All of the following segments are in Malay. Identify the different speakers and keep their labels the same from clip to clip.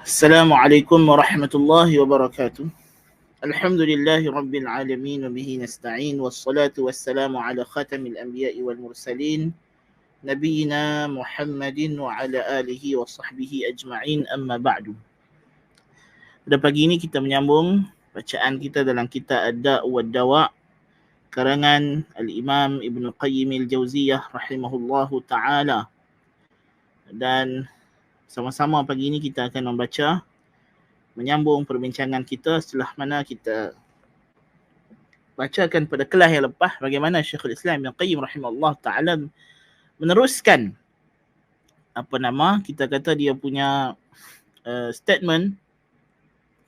Speaker 1: Assalamualaikum warahmatullahi wabarakatuh. Alhamdulillahi rabbil alamin wa bihi nasta'in wassalatu wassalamu ala khatamil anbiya'i wal mursalin nabiyyina Muhammadin wa ala alihi wa sahbihi ajma'in, amma ba'du. Pada pagi ini kita menyambung bacaan kita dalam kitab Ad-Da' wa Dawa' karangan Al-Imam Ibn Qayyim Al-Jauziyah rahimahullahu ta'ala. Dan sama-sama pagi ini kita akan membaca, menyambung perbincangan kita setelah mana kita bacakan pada kelas yang lepas bagaimana Syekhul Islam Ibn Qayyim rahimahullah ta'ala meneruskan kita kata dia punya statement,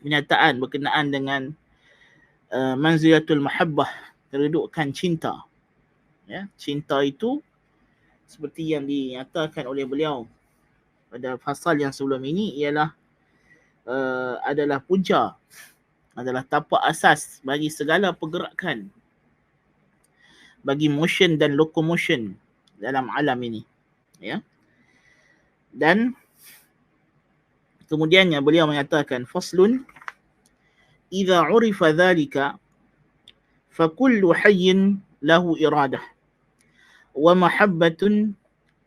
Speaker 1: pernyataan berkenaan dengan manzilatul mahabbah, kedudukan cinta. Ya, cinta itu seperti yang dinyatakan oleh beliau pada fasal yang sebelum ini ialah adalah punca, adalah tapak asas bagi segala pergerakan, bagi motion dan locomotion dalam alam ini, ya. Dan kemudiannya beliau menyatakan faslun idza urifa dhalika fa kullu hayyin lahu iradah wa mahabbatun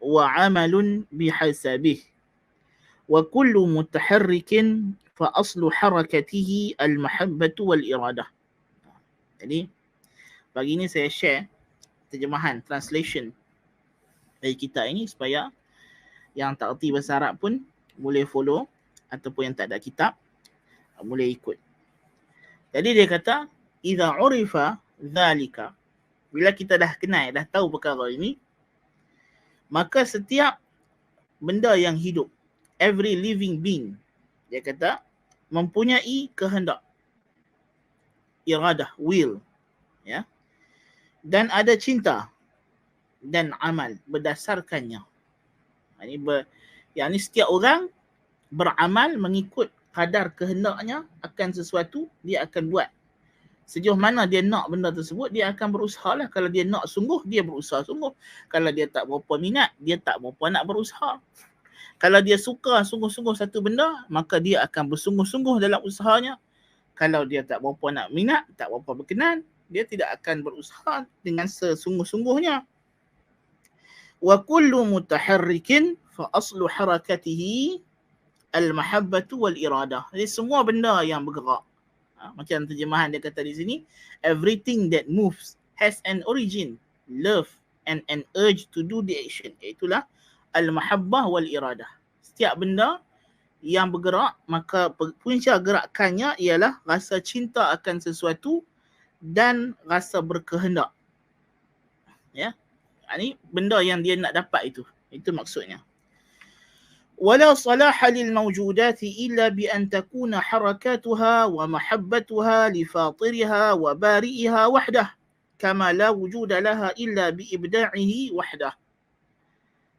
Speaker 1: wa amalun bihasabih wa kullu mutaharrikin fa aslu harakatihi al-mahabbatu wal-iradah. Jadi pagi ini saya share terjemahan, translation dari kitab ini supaya yang tak erti bahasa Arab pun boleh follow, ataupun yang tak ada kitab boleh ikut. Jadi dia kata idza urifa dhalika, bila kita dah kenal, dah tahu perkara ini, maka setiap benda yang hidup, every living being, dia kata mempunyai kehendak, iradah, will, ya, dan ada cinta dan amal berdasarkannya. Ini setiap orang beramal mengikut kadar kehendaknya akan sesuatu, dia akan buat. Sejauh mana dia nak benda tersebut, dia akan berusaha lah. Kalau dia nak sungguh, dia berusaha sungguh. Kalau dia tak berapa minat, dia tak berapa nak berusaha. Kalau dia suka sungguh-sungguh satu benda, maka dia akan bersungguh-sungguh dalam usahanya. Kalau dia tak berapa nak minat, tak berapa berkenan, dia tidak akan berusaha dengan sesungguh-sungguhnya. Wa kullu mutaharrikin fa aslu harakatihi al-mahabbatu wal-iradah. Jadi semua benda yang bergerak, macam terjemahan dia kata di sini, everything that moves has an origin, love, and an urge to do the action. Itulah al-mahabbah wal-iradah. Setiap benda yang bergerak, maka punca gerakannya ialah rasa cinta akan sesuatu dan rasa berkehendak. Ya, ini benda yang dia nak dapat itu maksudnya. ولا صلاح للموجودات إلا بأن تكون حركاتها ومحبتها لفاطرها وبارئها وحده كما لا وجود لها إلا بإبداعه وحده.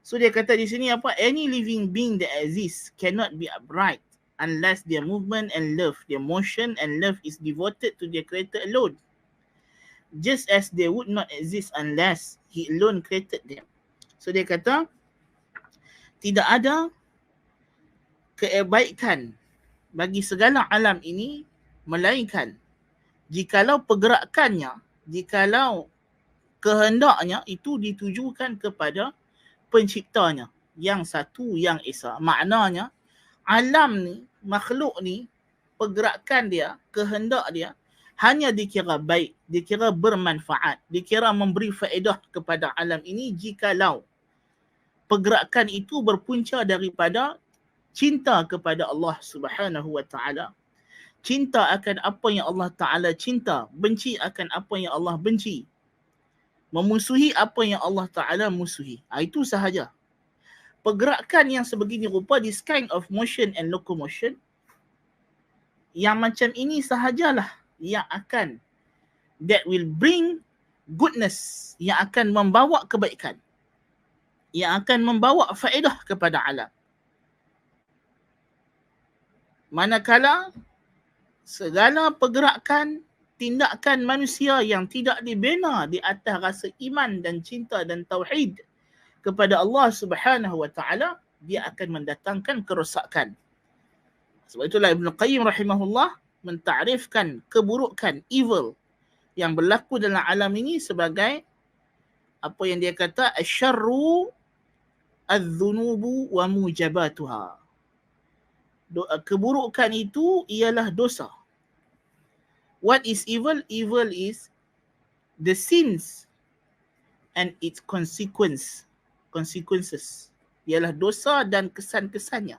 Speaker 1: So dia kata di sini apa? Any living being that exists cannot be upright unless their movement and love, their motion and love is devoted to their creator alone. Just as they would not exist unless he alone created them. So dia kata tidak ada kebaikan bagi segala alam ini melainkan jikalau pergerakannya, jikalau kehendaknya itu ditujukan kepada penciptanya yang satu, yang esa. Maknanya alam ni, makhluk ni, pergerakan dia, kehendak dia hanya dikira baik, dikira bermanfaat, dikira memberi faedah kepada alam ini jikalau pergerakan itu berpunca daripada cinta kepada Allah Subhanahu wa ta'ala. Cinta akan apa yang Allah Ta'ala cinta, benci akan apa yang Allah benci, memusuhi apa yang Allah Ta'ala musuhi. Itu sahaja. Pergerakan yang sebegini rupa, this kind of motion and locomotion, yang macam ini sahajalah yang akan, that will bring goodness, yang akan membawa kebaikan, yang akan membawa faedah kepada alam. Manakala segala pergerakan, tindakan manusia yang tidak dibina di atas rasa iman dan cinta dan tauhid kepada Allah Subhanahu wa ta'ala, dia akan mendatangkan kerosakan. Sebab itulah Ibn Qayyim rahimahullah mentarifkan keburukan, evil yang berlaku dalam alam ini sebagai apa yang dia kata asyarru adz-dzunubu wa mujabatuha. Keburukan itu ialah dosa. What is evil? Evil is the sins and its consequences. Ialah dosa dan kesan-kesannya.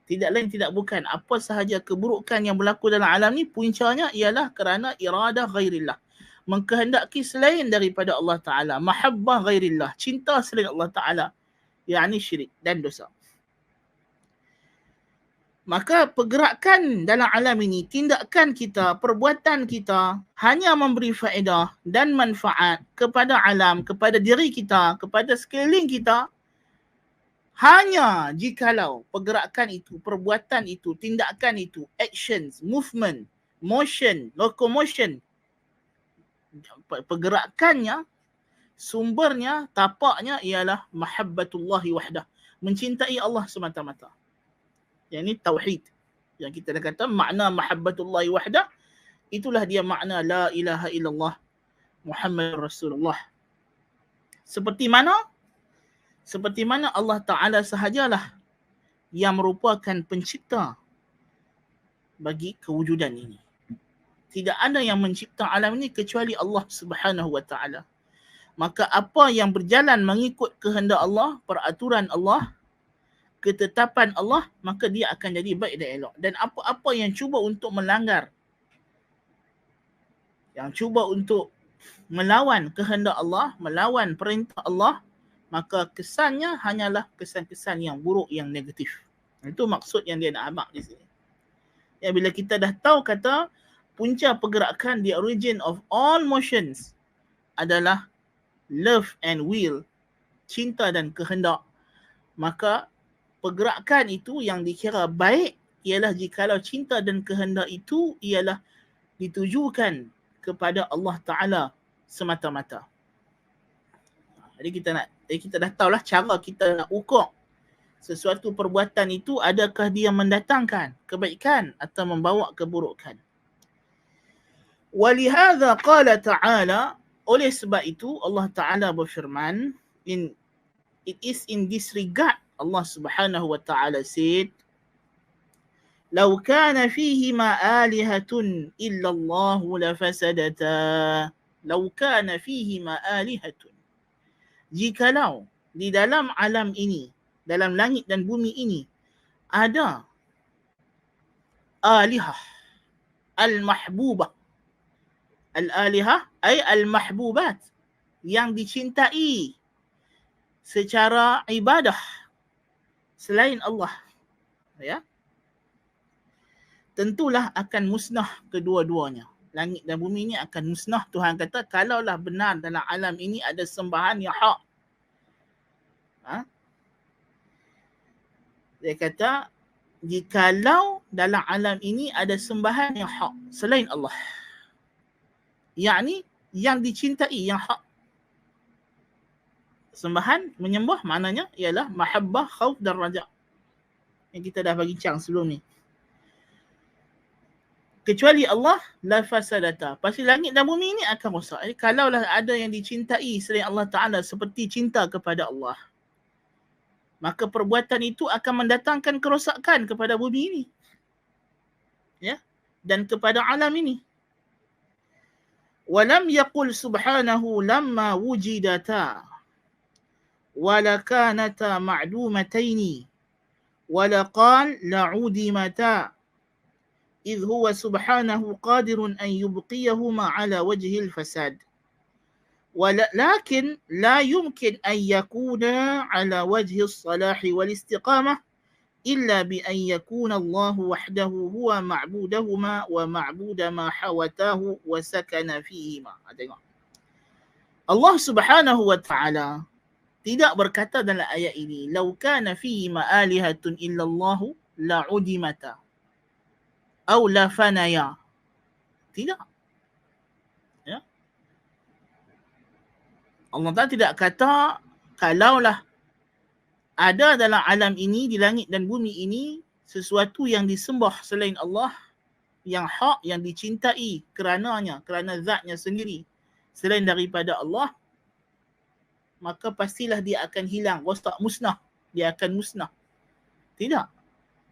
Speaker 1: Tidak lain tidak bukan apa sahaja keburukan yang berlaku dalam alam ni, puncanya ialah kerana iradah ghairillah, mengkehendaki selain daripada Allah Ta'ala, mahabbah ghairillah, cinta selain Allah Ta'ala, yakni syirik dan dosa. Maka pergerakan dalam alam ini, tindakan kita, perbuatan kita hanya memberi faedah dan manfaat kepada alam, kepada diri kita, kepada sekeliling kita, hanya jikalau pergerakan itu, perbuatan itu, tindakan itu, actions, movement, motion, locomotion, pergerakannya, sumbernya, tapaknya ialah mahabbatullahi wahdah, mencintai Allah semata-mata. Yang ini tauhid. Yang kita dah kata makna mahabbatullahi wahdah, itulah dia makna la ilaha illallah Muhammad Rasulullah. Seperti mana Allah Ta'ala sahajalah yang merupakan pencipta bagi kewujudan ini. Tidak ada yang mencipta alam ini kecuali Allah Subhanahu wa Ta'ala. Maka apa yang berjalan mengikut kehendak Allah, peraturan Allah, ketetapan Allah, maka dia akan jadi baik dan elok. Dan apa-apa yang cuba untuk melanggar, yang cuba untuk melawan kehendak Allah, melawan perintah Allah, maka kesannya hanyalah kesan-kesan yang buruk, yang negatif. Itu maksud yang dia nak abang di sini. Ya, bila kita dah tahu kata punca pergerakan, the origin of all motions adalah love and will, cinta dan kehendak, maka pergerakan itu yang dikira baik ialah jikalau cinta dan kehendak itu ialah ditujukan kepada Allah Ta'ala semata-mata. Jadi kita dah tahulah cara kita nak ukur sesuatu perbuatan itu, adakah dia mendatangkan kebaikan atau membawa keburukan. Walihadza qala ta'ala, oleh sebab itu Allah Ta'ala berfirman, it is in this regard Allah Subhanahu wa Ta'ala said, "Law kana fihima alihatun illa Allah lafasadata." Law kana fihima alihatun. Jikalau di dalam alam ini, dalam langit dan bumi ini, ada alihah, al-mahbubah. Al-alihah ay al-mahbubat, yang dicintai secara ibadah selain Allah, ya, tentulah akan musnah kedua-duanya. Langit dan bumi ini akan musnah. Tuhan kata kalaulah benar dalam alam ini ada sembahan yang hak. Dia kata jikalau dalam alam ini ada sembahan yang hak selain Allah, yakni yang dicintai, yang hak. Sembahan, menyembah maknanya ialah mahabbah, khauf dan raja, yang kita dah bincang sebelum ni. Kecuali Allah, la fasadata, pasti langit dan bumi ini akan rosak. Jadi kalaulah ada yang dicintai selain Allah Ta'ala seperti cinta kepada Allah, maka perbuatan itu akan mendatangkan kerosakan kepada bumi ini, ya, dan kepada alam ini. Walam yaqul subhanahu lamma wujidata wala kanata ma'dumataini wala qal la'udimata idh huwa subhanahu qadirun an yubqiyahuma ala wajhil fasad. ولكن لا يمكن أن يكون على وجه الصلاح والاستقامة إلا بأن يكون الله وحده هو معبودهما ومعبود ما حوتاه وسكن فيهما. Allah Subhanahu wa Ta'ala tidak berkata dalam ayat ini, "Lau kana fihima alihatun illallahu la'udimata au la fanaya." Tidak. Ya. Allah Ta'ala tidak kata kalaulah ada dalam alam ini, di langit dan bumi ini, sesuatu yang disembah selain Allah, yang hak, yang dicintai kerananya, kerana zatnya sendiri selain daripada Allah, maka pastilah dia akan hilang, rosak, musnah. Dia akan musnah. Tidak.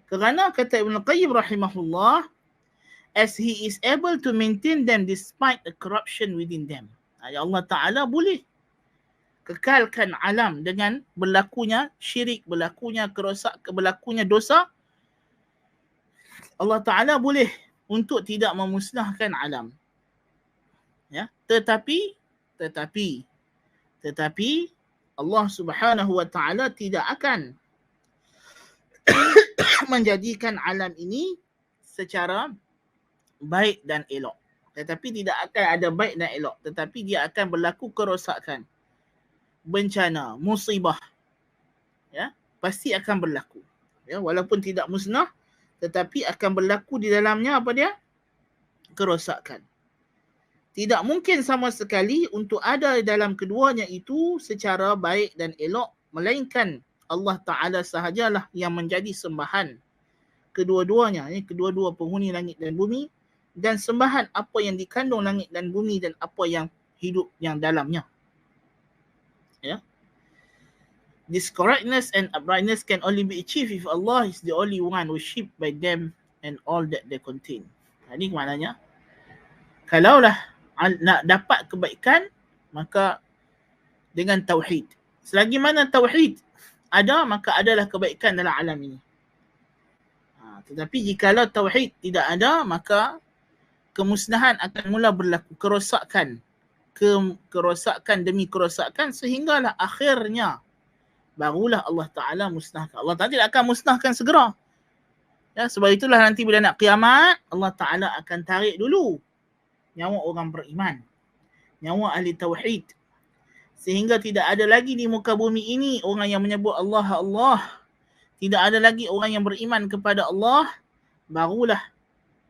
Speaker 1: Kerana kata Ibn Qayyim rahimahullah, as he is able to maintain them despite the corruption within them. Allah Ta'ala boleh kekalkan alam dengan berlakunya syirik, berlakunya kerosakan, berlakunya dosa. Allah Ta'ala boleh untuk tidak memusnahkan alam. Ya, tetapi Allah Subhanahu wa Ta'ala tidak akan menjadikan alam ini secara baik dan elok. Tetapi tidak akan ada baik dan elok, tetapi dia akan berlaku kerosakan, bencana, musibah. Ya, pasti akan berlaku. Ya, walaupun tidak musnah, tetapi akan berlaku di dalamnya apa dia? Kerosakan. Tidak mungkin sama sekali untuk ada dalam keduanya itu secara baik dan elok, melainkan Allah Ta'ala sahajalah yang menjadi sembahan kedua-duanya, kedua-dua penghuni langit dan bumi, dan sembahan apa yang dikandung langit dan bumi dan apa yang hidup yang dalamnya. Ya. This correctness and uprightness can only be achieved if Allah is the only one worshipped by them and all that they contain. Ini maknanya, kalaulah nak dapat kebaikan, maka dengan tauhid. Selagi mana tauhid ada, maka adalah kebaikan dalam alam ini. Tetapi jikalau tauhid tidak ada, maka kemusnahan akan mula berlaku, kerosakan. Kerosakan demi kerosakan, sehinggalah akhirnya barulah Allah Ta'ala musnahkan. Allah Ta'ala tidak akan musnahkan segera. Ya, sebab itulah nanti bila nak kiamat, Allah Ta'ala akan tarik dulu nyawa orang beriman, nyawa ahli tauhid, sehingga tidak ada lagi di muka bumi ini orang yang menyebut Allah Allah. Tidak ada lagi orang yang beriman kepada Allah. Barulah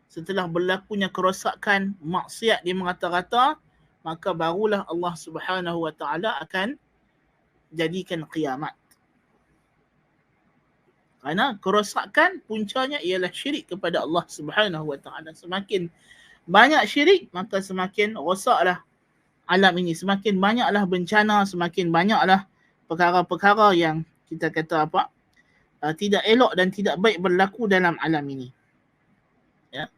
Speaker 1: setelah berlakunya kerosakan, maksiat di merata-rata, maka barulah Allah Subhanahu wa Ta'ala akan jadikan kiamat. Kerana kerosakan puncanya ialah syirik kepada Allah Subhanahu wa Ta'ala. Semakin banyak syirik, maka semakin rosaklah alam ini. Semakin banyaklah bencana, semakin banyaklah perkara-perkara yang kita kata apa, tidak elok dan tidak baik berlaku dalam alam ini. Ya.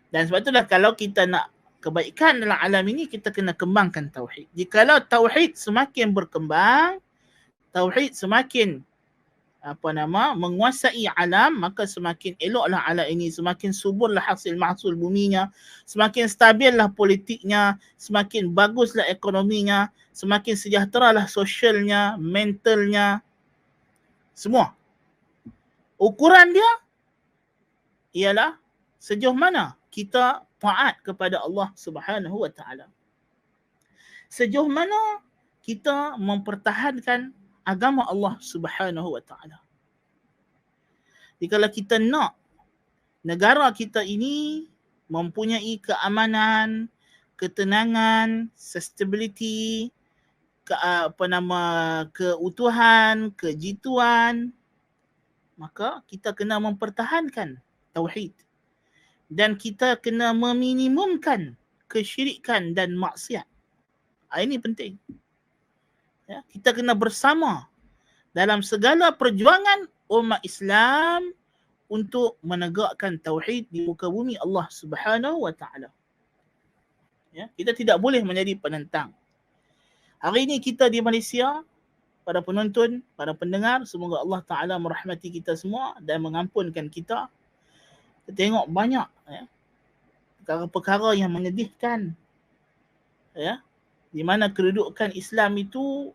Speaker 1: Dan sebab itulah kalau kita nak kebaikan dalam alam ini, kita kena kembangkan tauhid. Jikalau tauhid semakin berkembang, tauhid semakin menguasai alam, maka semakin eloklah alam ini, semakin suburlah hasil mahsul buminya, semakin stabillah politiknya, semakin baguslah ekonominya, semakin sejahteralah sosialnya, mentalnya, semua. Ukuran dia ialah sejauh mana kita taat kepada Allah Subhanahu wa Ta'ala. Sejauh mana kita mempertahankan agama Allah Subhanahu wa Ta'ala. Jikalau kita nak negara kita ini mempunyai keamanan, ketenangan, sustainability, keutuhan, kejituan, maka kita kena mempertahankan tauhid. Dan kita kena meminimumkan kesyirikan dan maksiat. Ini penting. Ya, kita kena bersama dalam segala perjuangan umat Islam untuk menegakkan tauhid di muka bumi Allah Subhanahu wa Ta'ala. Ya, kita tidak boleh menjadi penentang. Hari ini kita di Malaysia, para penonton, para pendengar, semoga Allah Ta'ala merahmati kita semua dan mengampunkan kita. Kita tengok banyak perkara-perkara yang menyedihkan, ya, di mana kedudukan Islam itu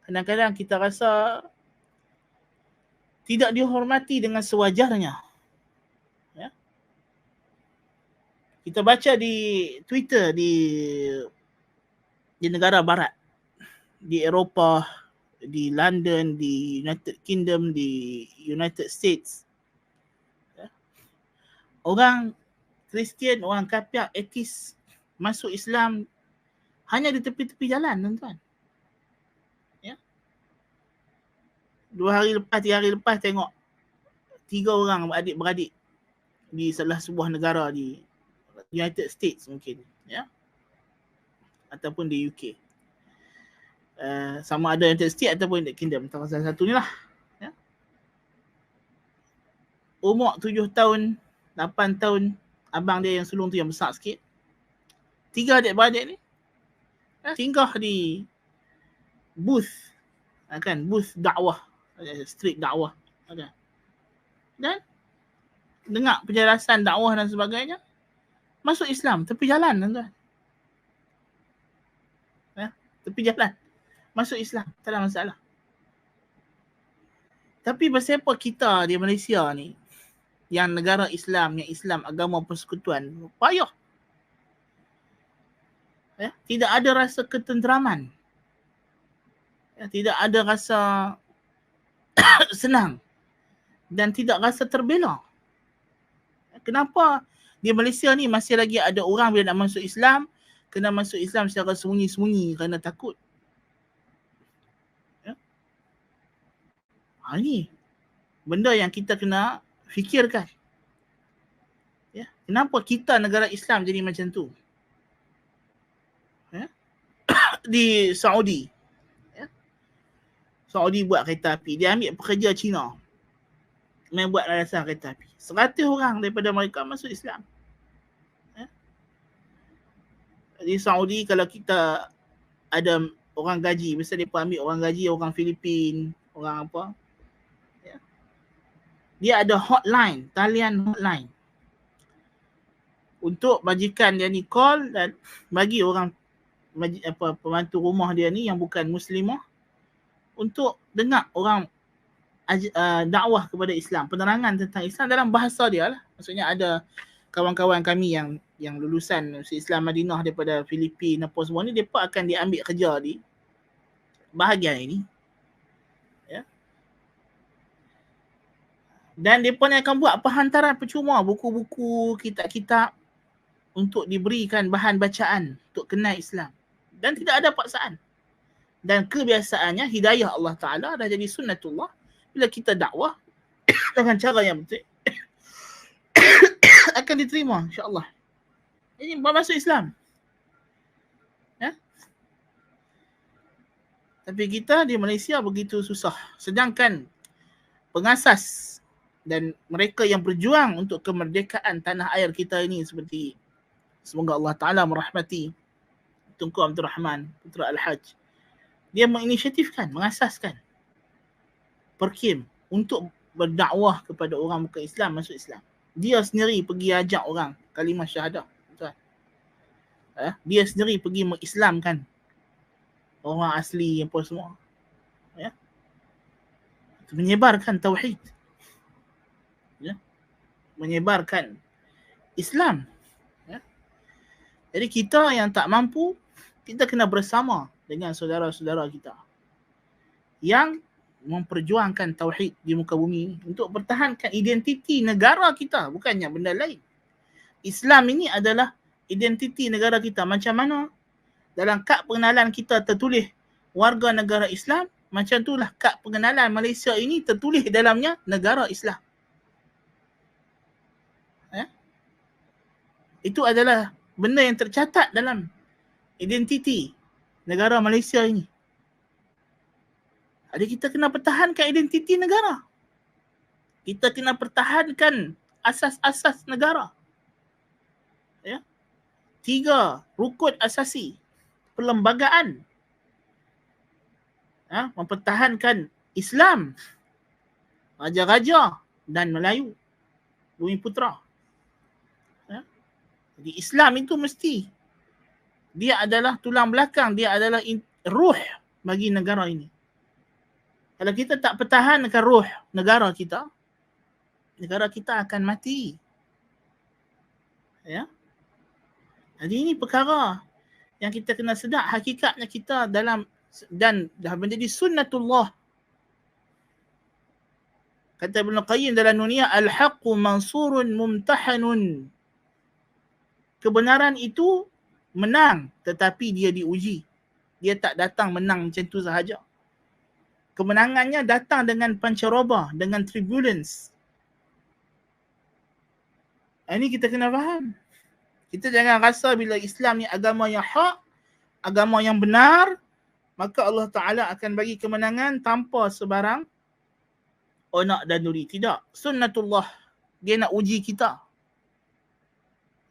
Speaker 1: kadang-kadang kita rasa tidak dihormati dengan sewajarnya. Ya. Kita baca di Twitter di negara barat, di Eropah, di London, di United Kingdom, di United States. Ya. Orang Kristian, orang kafir, etis masuk Islam hanya di tepi-tepi jalan, tuan-tuan. Ya. 2 hari lepas, 3 hari lepas tengok 3 orang adik-beradik di salah sebuah negara di United States mungkin, ya, ataupun di UK. Sama ada United States ataupun United Kingdom, salah satu ni lah, ya. Umur 7 tahun, 8 tahun, abang dia yang sulung tu yang besar sikit. 3 adik-beradik ni singgah di booth, kan, booth dakwah, street dakwah, kan. Dan dengar penjelasan dakwah dan sebagainya, masuk Islam tepi jalan, tuan-tuan. Ya, tepi jalan masuk Islam, tak ada masalah. Tapi pasal apa kita di Malaysia ni, yang negara Islam, yang Islam agama persekutuan, payah. Ya, tidak ada rasa ketenteraman. Ya, tidak ada rasa senang dan tidak rasa terbela. Kenapa di Malaysia ni masih lagi ada orang bila nak masuk Islam, kena masuk Islam secara sembunyi-sembunyi kerana takut. Ya. Ini benda yang kita kena fikirkan. Ya. Kenapa kita negara Islam jadi macam tu? Ya. Di Saudi, ya. Saudi buat kereta api, dia ambil pekerja Cina main buat landasan kereta api. 100 orang daripada mereka masuk Islam. Ya. Di Saudi kalau kita ada orang gaji, biasa dia ambil orang gaji, orang Filipin, orang apa, ya. Dia ada hotline, talian hotline untuk majikan dia ni call dan bagi orang pembantu rumah dia ni yang bukan Muslimah untuk dengar orang dakwah kepada Islam, penerangan tentang Islam dalam bahasa dia lah. Maksudnya ada kawan-kawan kami yang lulusan Islam Madinah daripada Filipin apa semua ni, mereka akan diambil kerja di bahagian ini. Ya. Dan mereka ni akan buat penghantaran percuma buku-buku, kitab-kitab untuk diberikan bahan bacaan untuk kenal Islam. Dan tidak ada paksaan. Dan kebiasaannya hidayah Allah Ta'ala dah jadi sunnatullah. Bila kita dakwah dengan cara yang betul akan diterima insya-Allah. Ini masuk Islam. Ya? Tapi kita di Malaysia begitu susah. Sedangkan pengasas dan mereka yang berjuang untuk kemerdekaan tanah air kita ini, seperti semoga Allah Ta'ala merahmati Tunku Abdul Rahman Putra Al-Haj, dia menginisiatifkan, mengasaskan Perkim untuk berdakwah kepada orang bukan Islam masuk Islam. Dia sendiri pergi ajak orang kalimah syahadah. Betul? Dia sendiri pergi mengislamkan orang asli apa semua. Ya. Menyebarkan tauhid. Ya. Menyebarkan Islam. Ya. Jadi kita yang tak mampu, kita kena bersama dengan saudara-saudara kita yang memperjuangkan tauhid di muka bumi untuk pertahankan identiti negara kita, bukannya benda lain. Islam ini adalah identiti negara kita. Macam mana dalam kad pengenalan kita tertulis warga negara Islam, macam itulah kad pengenalan Malaysia ini tertulis dalamnya negara Islam. Ya? Itu adalah benda yang tercatat dalam identiti negara Malaysia ini. Jadi kita kena pertahankan identiti negara. Kita kena pertahankan asas-asas negara. Ya. 3 rukun asasi perlembagaan. Ya, mempertahankan Islam, raja-raja dan Melayu, Bumi Putera. Ya. Jadi Islam itu mesti, dia adalah tulang belakang, dia adalah ruh bagi negara ini. Kalau kita tak pertahankan ruh negara kita akan mati. Ya. Jadi ini perkara yang kita kena sedar hakikatnya kita dalam, dan dah menjadi sunnatullah. Kata Ibn Qayyim dalam Nuniyah, al-haqqu mansurun mumtahanun. Kebenaran itu menang tetapi dia diuji. Dia tak datang menang macam tu sahaja. Kemenangannya datang dengan pancaroba, dengan turbulence. Ini kita kena faham. Kita jangan rasa bila Islam ni agama yang hak, agama yang benar, maka Allah Ta'ala akan bagi kemenangan tanpa sebarang onak dan duri. Tidak. Sunnatullah. Dia nak uji kita.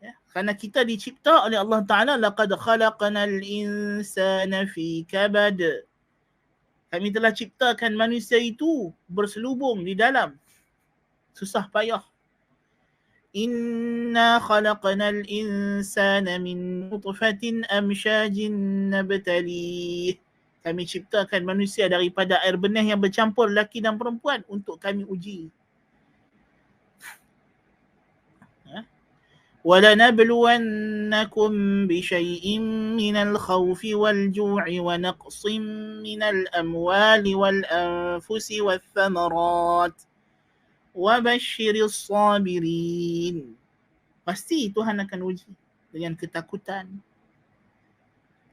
Speaker 1: Ya. Kerana kita dicipta oleh Allah Ta'ala, laqad khalaqnal insana fi kabad. Kami telah ciptakan manusia itu berselubung di dalam susah payah. Inna khalaqnal insana min nutfatin amsyajin nabtalih. Kami ciptakan manusia daripada air benih yang bercampur lelaki dan perempuan untuk kami uji. وَلَنَبْلُوَنَّكُمْ بِشَيْءٍ مِّنَ الْخَوْفِ وَالْجُوعِ وَنَقْصٍ مِّنَ الْأَمْوَالِ وَالْأَنفُسِ وَالثَّمَرَاتِ وَبَشِّرِ الصَّابِرِينَ. Pasti Tuhan akan uji dengan ketakutan,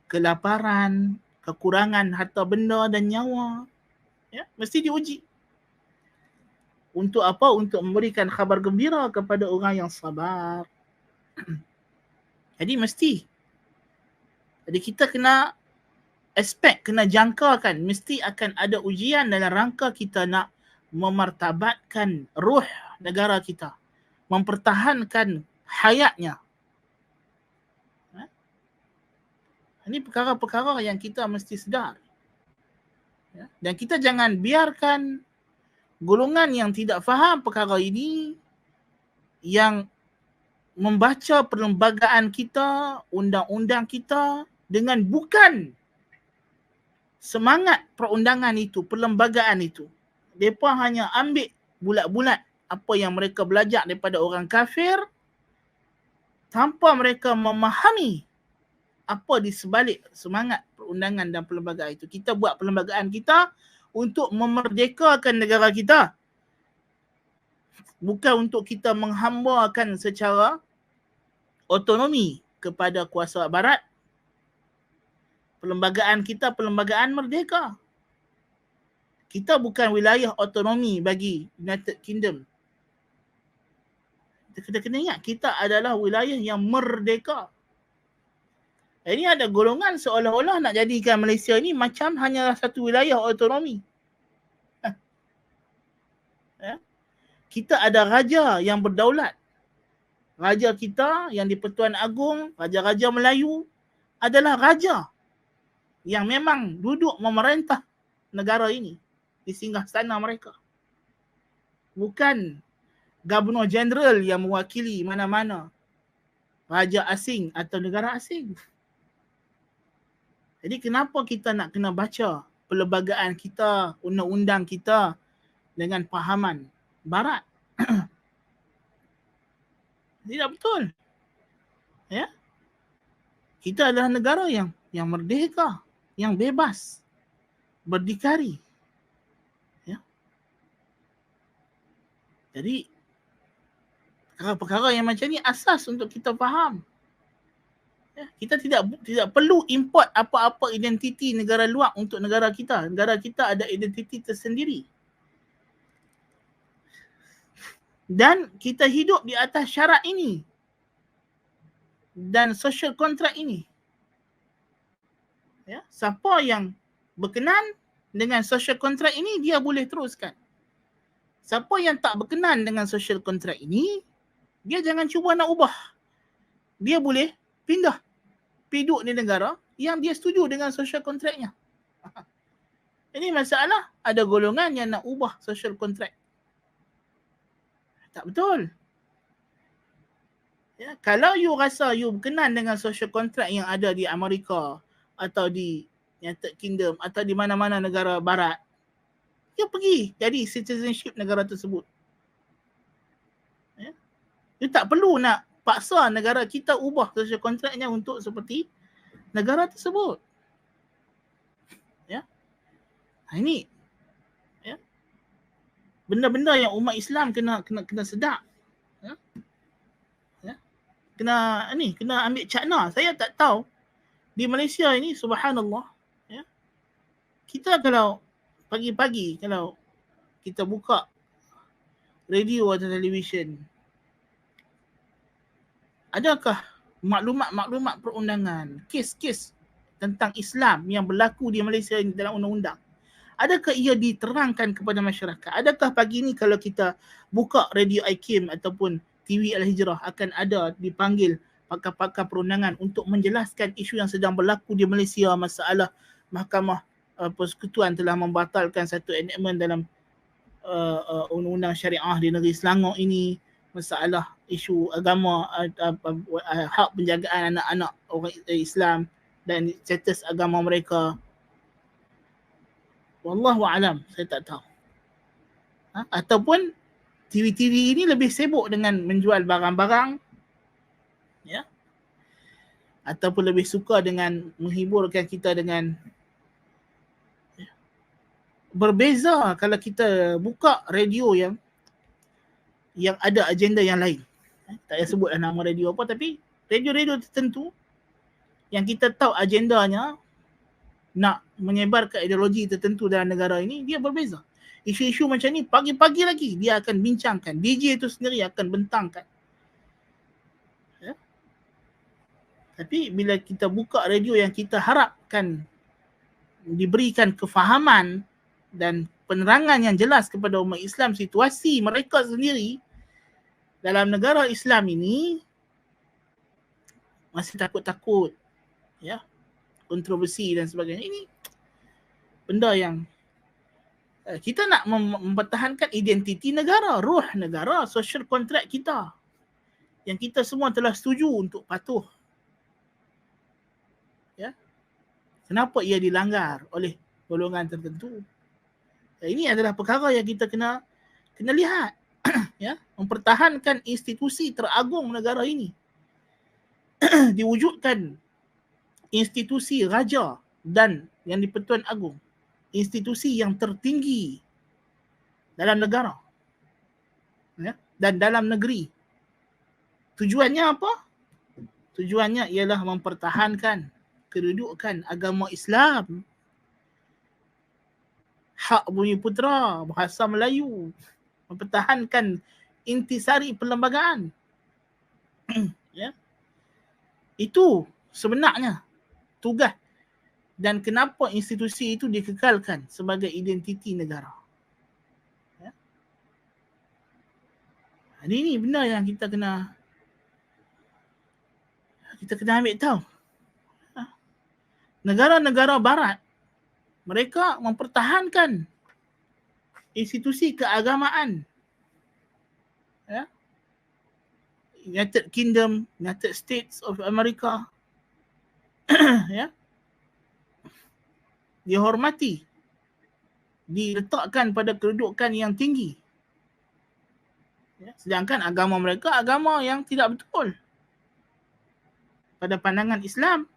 Speaker 1: kelaparan, kekurangan harta benda dan nyawa. Ya, mesti diuji. Untuk apa? Untuk memberikan khabar gembira kepada orang yang sabar. Jadi mesti. Jadi kita kena expect, kena jangkakan mesti akan ada ujian dalam rangka kita nak memartabatkan ruh negara kita, mempertahankan hayatnya. Ini perkara-perkara yang kita mesti sedar. Dan kita jangan biarkan golongan yang tidak faham perkara ini, yang membaca perlembagaan kita, undang-undang kita dengan bukan semangat perundangan itu, perlembagaan itu. Mereka hanya ambil bulat-bulat apa yang mereka belajar daripada orang kafir tanpa mereka memahami apa di sebalik semangat perundangan dan perlembagaan itu. Kita buat perlembagaan kita untuk memerdekakan negara kita. Bukan untuk kita menghambakan secara otonomi kepada kuasa barat. Perlembagaan kita perlembagaan merdeka. Kita bukan wilayah otonomi bagi United Kingdom. Kita kena ingat, kita adalah wilayah yang merdeka. Ini ada golongan seolah-olah nak jadikan Malaysia ni macam hanyalah satu wilayah otonomi. Ya. Kita ada raja yang berdaulat. Raja kita yang di-Pertuan Agong, Raja-Raja Melayu adalah raja yang memang duduk memerintah negara ini di singgahsana mereka. Bukan Governor General yang mewakili mana-mana raja asing atau negara asing. Jadi kenapa kita nak kena baca perlembagaan kita, undang-undang kita dengan fahaman barat? Tidak betul. Ya. Kita adalah negara yang merdeka, yang bebas, berdikari. Ya. Jadi perkara-perkara yang macam ni asas untuk kita faham. Ya. Kita tidak perlu import apa-apa identiti negara luar untuk negara kita. Negara kita ada identiti tersendiri. Dan kita hidup di atas syarat ini dan social contract ini. Ya, siapa yang berkenan dengan social contract ini, dia boleh teruskan. Siapa yang tak berkenan dengan social contract ini, dia jangan cuba nak ubah. Dia boleh pindah, piduk di negara yang dia setuju dengan social contractnya. Ini masalah, ada golongan yang nak ubah social contract. Tak betul. Ya, kalau you rasa you berkenan dengan social contract yang ada di Amerika atau di United Kingdom atau di mana-mana negara barat, you pergi jadi citizenship negara tersebut. Ya. You tak perlu nak paksa negara kita ubah social contractnya untuk seperti negara tersebut. Ya. Ini ya, benda-benda yang umat Islam kena sedar. Ya. Ya. Kena ambil cakna. Saya tak tahu di Malaysia ini, subhanallah, ya. Kita kalau pagi-pagi kalau kita buka radio atau televisyen, adakah maklumat-maklumat perundangan, kes-kes tentang Islam yang berlaku di Malaysia ini dalam undang-undang, adakah ia diterangkan kepada masyarakat? Adakah pagi ni kalau kita buka Radio IKIM ataupun TV Al-Hijrah akan ada dipanggil pakar-pakar perundangan untuk menjelaskan isu yang sedang berlaku di Malaysia, masalah Mahkamah Persekutuan telah membatalkan satu enactment dalam undang-undang syariah di negeri Selangor ini, masalah isu agama, hak penjagaan anak-anak orang Islam dan status agama mereka. Wallahu alam, saya tak tahu. Ataupun TV-TV ini lebih sibuk dengan menjual barang-barang, ya, ataupun lebih suka dengan menghiburkan kita dengan, ya. Berbeza kalau kita buka radio yang ada agenda yang lain. Tak payah sebutlah nama radio apa, tapi radio-radio tertentu yang kita tahu agendanya nak menyebarkan ideologi tertentu dalam negara ini, dia berbeza. Isu-isu macam ni pagi-pagi lagi dia akan bincangkan, DJ itu sendiri akan bentangkan. Ya? Tapi bila kita buka radio yang kita harapkan diberikan kefahaman dan penerangan yang jelas kepada umat Islam situasi mereka sendiri dalam negara Islam ini, masih takut-takut, ya, kontroversi dan sebagainya. Ini benda yang kita nak mempertahankan identiti negara, ruh negara, social contract kita yang kita semua telah setuju untuk patuh. Ya. Kenapa ia dilanggar oleh golongan tertentu? Ini adalah perkara yang kita kena lihat. Ya, mempertahankan institusi teragung negara ini. Diwujudkan institusi raja dan yang di-Pertuan Agong, institusi yang tertinggi dalam negara, ya, dan dalam negeri. Tujuannya apa? Tujuannya ialah mempertahankan kedudukan agama Islam, hak bumi putera, bahasa Melayu, mempertahankan intisari perlembagaan. Ya. Itu sebenarnya tugas dan kenapa institusi itu dikekalkan sebagai identiti negara. Ya. Ini benda yang kita kena ambil tahu. Negara-negara barat, mereka mempertahankan institusi keagamaan. Ya. United Kingdom, United States of America, ya, dihormati, diletakkan pada kedudukan yang tinggi. Ya, sedangkan agama mereka agama yang tidak betul. Pada pandangan Islam,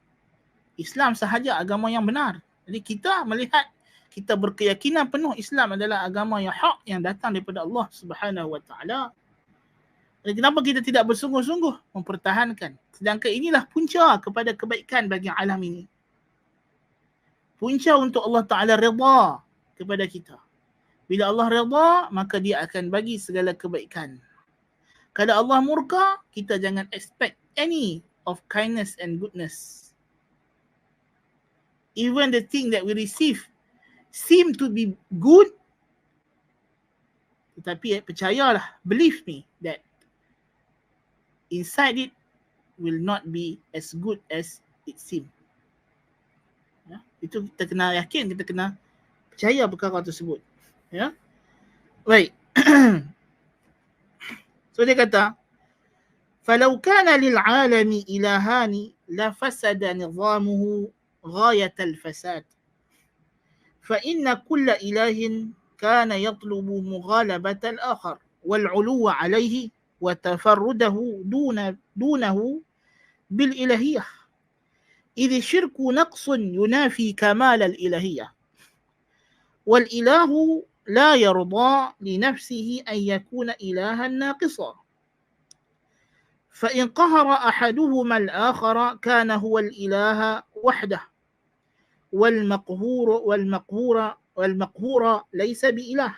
Speaker 1: Islam sahaja agama yang benar. Jadi kita melihat, kita berkeyakinan penuh Islam adalah agama yang hak yang datang daripada Allah Subhanahu Wa Taala. Jadi kenapa kita tidak bersungguh-sungguh mempertahankan? Sedangkan inilah punca kepada kebaikan bagi alam ini. Punca untuk Allah Ta'ala redha kepada kita. Bila Allah redha, maka dia akan bagi segala kebaikan. Kalau Allah murka, kita jangan expect any of kindness and goodness. Even the thing that we receive seem to be good, tetapi percayalah, believe me, that inside it will not be as good as it seems. Ya, itu kita kena yakin, kita kena percaya perkara tersebut. Ya, baik. So dia kata, "Falau kana lil 'alami ilahani la fasada nizamuhu ghayat al-fasad. Fa inna kulla ilahin kana yatlubu mughalabata al-akhar wal 'uluwa 'alayhi وتفرده دونه بالإلهية إذ الشرك نقص ينافي كمال الإلهية والإله لا يرضى لنفسه أن يكون إلها ناقصا فإن قهر أحدهما الآخر كان هو الإله وحده والمقهور ليس بإله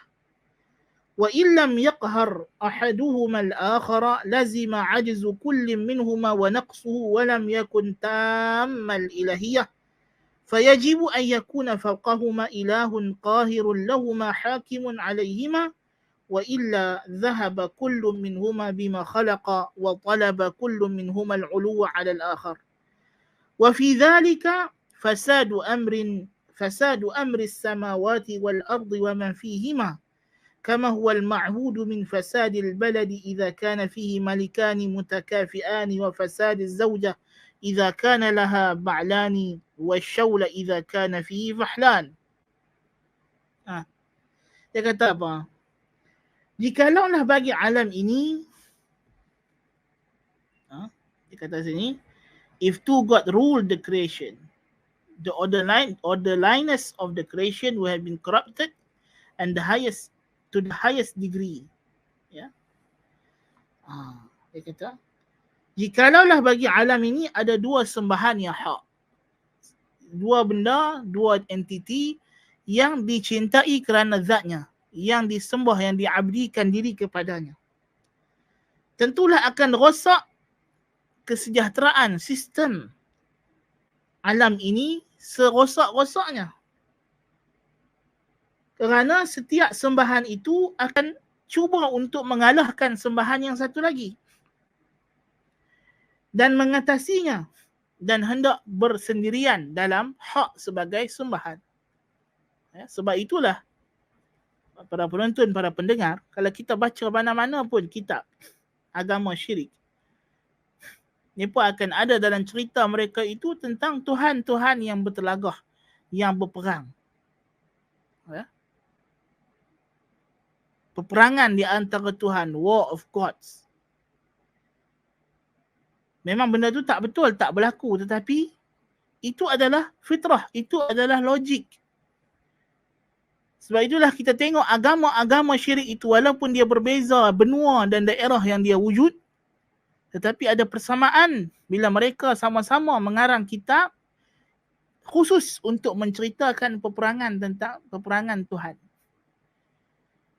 Speaker 1: وإن لم يقهر أحدهما الآخر لزم عجز كل منهما ونقصه ولم يكن تام الإلهية فيجب أن يكون فوقهما إله قاهر لهما حاكم عليهما وإلا ذهب كل منهما بما خلق وطلب كل منهما العلو على الآخر وفي ذلك فساد أمر السماوات والأرض ومن فيهما كما هو المعهود من فساد البلد إذا كان فيه ملكان متكافئان وفساد الزوجة إذا كان لها بعلان والشول إذا كان فيه فحلان. Dia kata apa? Jikalaulah bagi alam ini, dia kata sini, if two God ruled the creation, the orderliness of the creation will have been corrupted and to the highest degree. Ya. Dia kata, jikalaulah bagi alam ini ada dua sembahan yang hak. Dua benda, dua entiti yang dicintai kerana zatnya, yang disembah, yang diabdikan diri kepadanya. Tentulah akan rosak kesejahteraan sistem alam ini serosak-rosaknya. Kerana setiap sembahan itu akan cuba untuk mengalahkan sembahan yang satu lagi dan mengatasinya dan hendak bersendirian dalam hak sebagai sembahan. Sebab itulah para penonton, para pendengar, kalau kita baca mana-mana pun kitab agama syirik, ini pun akan ada dalam cerita mereka itu tentang Tuhan-Tuhan yang bertelagah, yang berperang. Peperangan di antara Tuhan, war of gods. Memang benda tu tak betul, tak berlaku, tetapi itu adalah fitrah, itu adalah logik. Sebab itulah kita tengok agama-agama syirik itu walaupun dia berbeza benua dan daerah yang dia wujud, tetapi ada persamaan bila mereka sama-sama mengarang kitab khusus untuk menceritakan peperangan tentang peperangan Tuhan.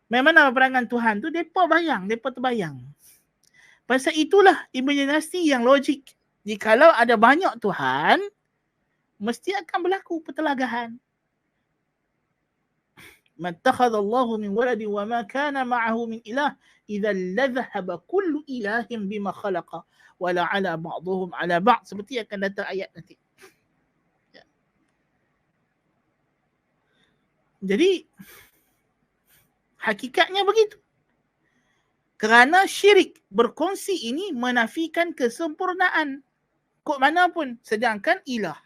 Speaker 1: Memang peperangan Tuhan tu mereka terbayang. Pasal itulah imajinasi yang logik. Jikalau ada banyak Tuhan, mesti akan berlaku pertelagahan. Mattakhadallahu min waladi wa ma kana ma'ahu min ilah idza ladhhaba kullu ilahin bima khalaqa wa la ala ba'dhum ala ba'd, seperti akan datang ayat nanti. Jadi hakikatnya begitu. Kerana syirik berkongsi ini menafikan kesempurnaan kok mana pun, sedangkan ilah,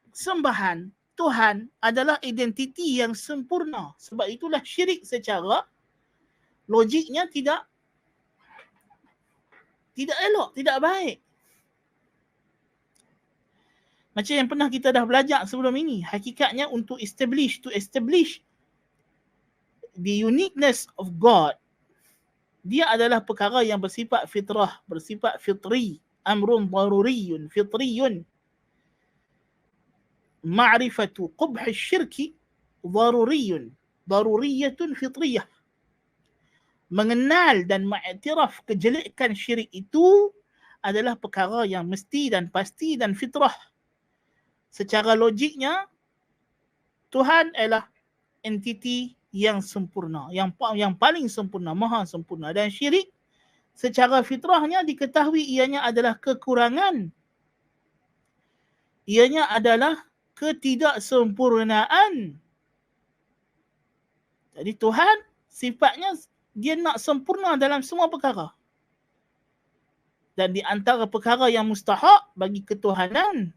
Speaker 1: sembahan, Tuhan adalah identiti yang sempurna. Sebab itulah syirik secara logiknya tidak elok, tidak baik. Macam yang pernah kita dah belajar sebelum ini, hakikatnya untuk establish the uniqueness of God, dia adalah perkara yang bersifat fitrah, bersifat fitri, amrun daruriyun, fitriyun. Ma'rifatu qubh syirki daruriyatun fitriyah. Mengenal dan mengiktiraf kejelekan syirik itu adalah perkara yang mesti dan pasti dan fitrah. Secara logiknya, Tuhan adalah entiti yang sempurna, yang paling sempurna, maha sempurna, dan syirik secara fitrahnya diketahui ianya adalah kekurangan. Ianya adalah ketidaksempurnaan. Jadi Tuhan sifatnya dia nak sempurna dalam semua perkara. Dan di antara perkara yang mustahak bagi ketuhanan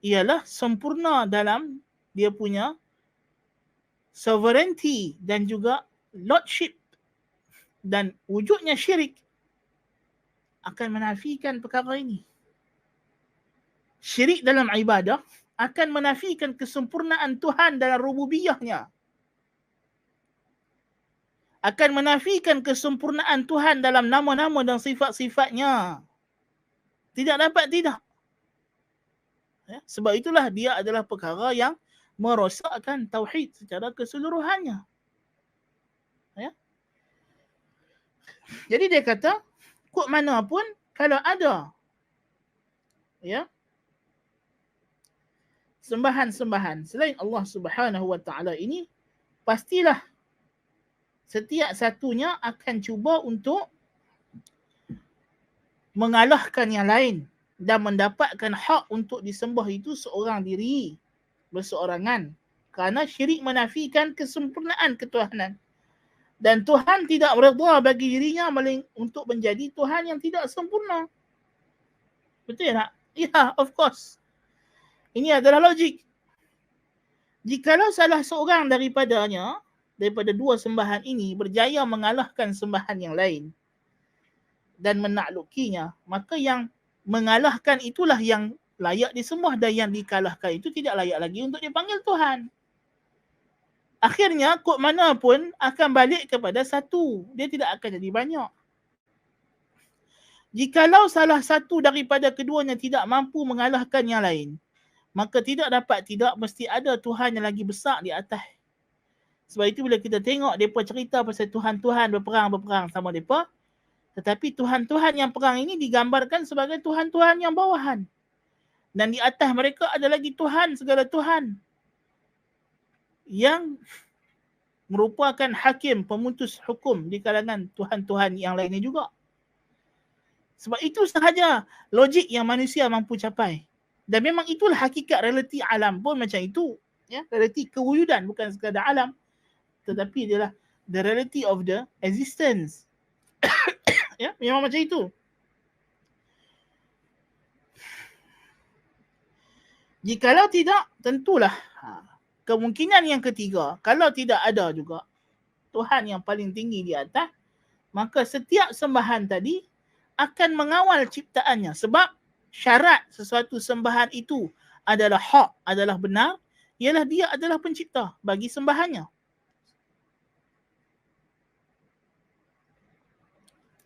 Speaker 1: ialah sempurna dalam dia punya sovereignty dan juga lordship. Dan wujudnya syirik akan menafikan perkara ini. Syirik dalam ibadah akan menafikan kesempurnaan Tuhan dalam rububiyahnya. Akan menafikan kesempurnaan Tuhan dalam nama-nama dan sifat-sifatnya. Tidak dapat tidak. Sebab itulah dia adalah perkara yang merosakkan tauhid secara keseluruhannya. Jadi dia kata, kod mana pun kalau ada ya sembahan-sembahan selain Allah Subhanahu Wa Taala ini, pastilah setiap satunya akan cuba untuk mengalahkan yang lain dan mendapatkan hak untuk disembah itu seorang diri, berseorangan. Kerana syirik menafikan kesempurnaan ketuhanan. Dan Tuhan tidak redha bagi dirinya untuk menjadi Tuhan yang tidak sempurna. Betul tak? Ya, of course. Ini adalah logik. Jikalau salah seorang daripada dua sembahan ini berjaya mengalahkan sembahan yang lain dan menaklukinya, maka yang mengalahkan itulah yang layak disembah dan yang dikalahkan itu tidak layak lagi untuk dipanggil Tuhan. Akhirnya kod mana pun akan balik kepada satu. Dia tidak akan jadi banyak. Jikalau salah satu daripada keduanya tidak mampu mengalahkan yang lain, maka tidak mesti ada Tuhan yang lagi besar di atas. Sebab itu bila kita tengok mereka cerita pasal Tuhan-Tuhan berperang sama mereka, tetapi Tuhan-Tuhan yang perang ini digambarkan sebagai Tuhan-Tuhan yang bawahan. Dan di atas mereka ada lagi Tuhan, segala Tuhan yang merupakan hakim, pemutus hukum di kalangan Tuhan-Tuhan yang lainnya juga. Sebab itu sahaja logik yang manusia mampu capai. Dan memang itulah hakikat realiti alam pun macam itu. Ya, realiti kewujudan bukan sekadar alam. Tetapi adalah the reality of the existence. Ya, memang macam itu. Jikalau tidak, tentulah kemungkinan yang ketiga, kalau tidak ada juga Tuhan yang paling tinggi di atas, maka setiap sembahan tadi akan mengawal ciptaannya. Sebab syarat sesuatu sembahan itu adalah hak, adalah benar, ialah dia adalah pencipta bagi sembahannya.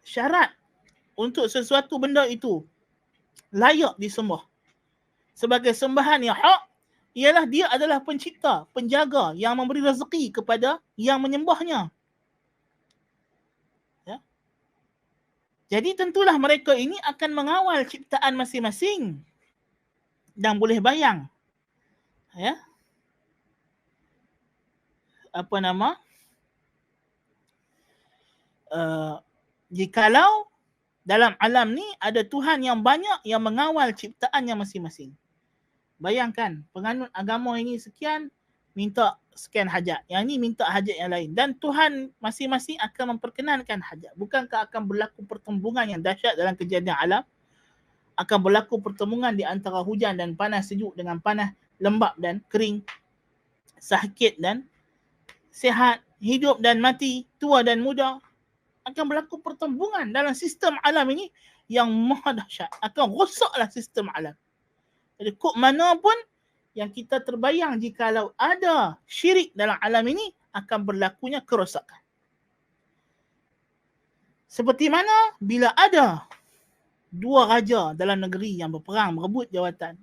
Speaker 1: Syarat untuk sesuatu benda itu layak disembah sebagai sembahan yang hak, ialah dia adalah pencipta, penjaga yang memberi rezeki kepada yang menyembahnya. Ya. Jadi tentulah mereka ini akan mengawal ciptaan masing-masing. Dan boleh bayang, ya, apa nama, jikalau dalam alam ni ada Tuhan yang banyak yang mengawal ciptaannya masing-masing. Bayangkan, penganut agama ini sekian, minta sekian hajat. Yang ni minta hajat yang lain. Dan Tuhan masing-masing akan memperkenankan hajat. Bukankah akan berlaku pertembungan yang dahsyat dalam kejadian alam? Akan berlaku pertembungan di antara hujan dan panas sejuk dengan panas lembap dan kering. Sakit dan sihat, hidup dan mati, tua dan muda. Akan berlaku pertembungan dalam sistem alam ini yang maha dahsyat. Akan rosaklah sistem alam. Jadi kod mana pun yang kita terbayang jikalau ada syirik dalam alam ini, akan berlakunya kerosakan. Seperti mana bila ada dua raja dalam negeri yang berperang, berebut jawatan.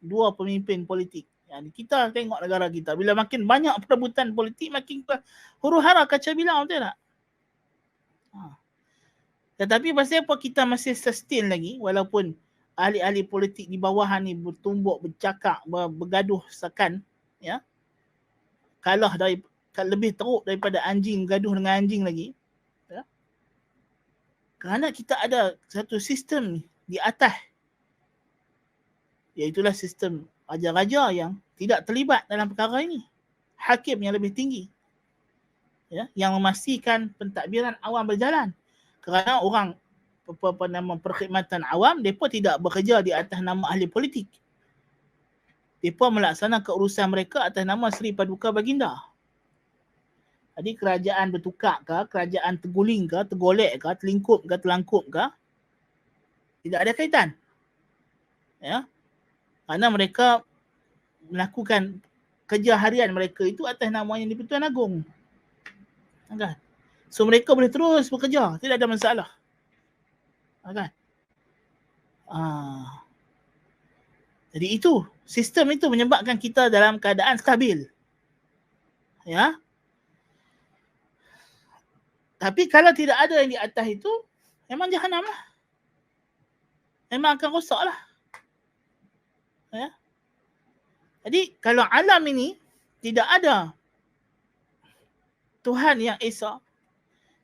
Speaker 1: Dua pemimpin politik. Yani kita tengok negara kita, bila makin banyak perebutan politik, makin huru-hara kaca bilang, betul tak? Tetapi pasal apa kita masih sustain lagi, walaupun ahli-ahli politik di bawahan ni bertumbuk, bercakap, bergaduh sekan, ya, kalah lebih teruk daripada anjing gaduh dengan anjing lagi, ya. Kerana kita ada satu sistem di atas, iaitulah sistem raja-raja yang tidak terlibat dalam perkara ini, hakim yang lebih tinggi, ya, yang memastikan pentadbiran awam berjalan. Kerana orang nama perkhidmatan awam, mereka tidak bekerja di atas nama ahli politik. Mereka melaksanakan urusan mereka atas nama Seri Paduka Baginda. Jadi kerajaan bertukar ke, kerajaan terguling ke, tergolek ke, terlingkup ke, terlangkup ke, tidak ada kaitan. Ya. Kerana mereka melakukan kerja harian mereka itu atas nama yang di-Pertuan Agong. Kan? So mereka boleh terus bekerja, tidak ada masalah. Kan? Jadi itu, sistem itu menyebabkan kita dalam keadaan stabil. Ya. Tapi kalau tidak ada yang di atas itu, memang jahanam lah. Memang akan rosak lah. Ya. Jadi kalau alam ini tidak ada Tuhan yang Esa,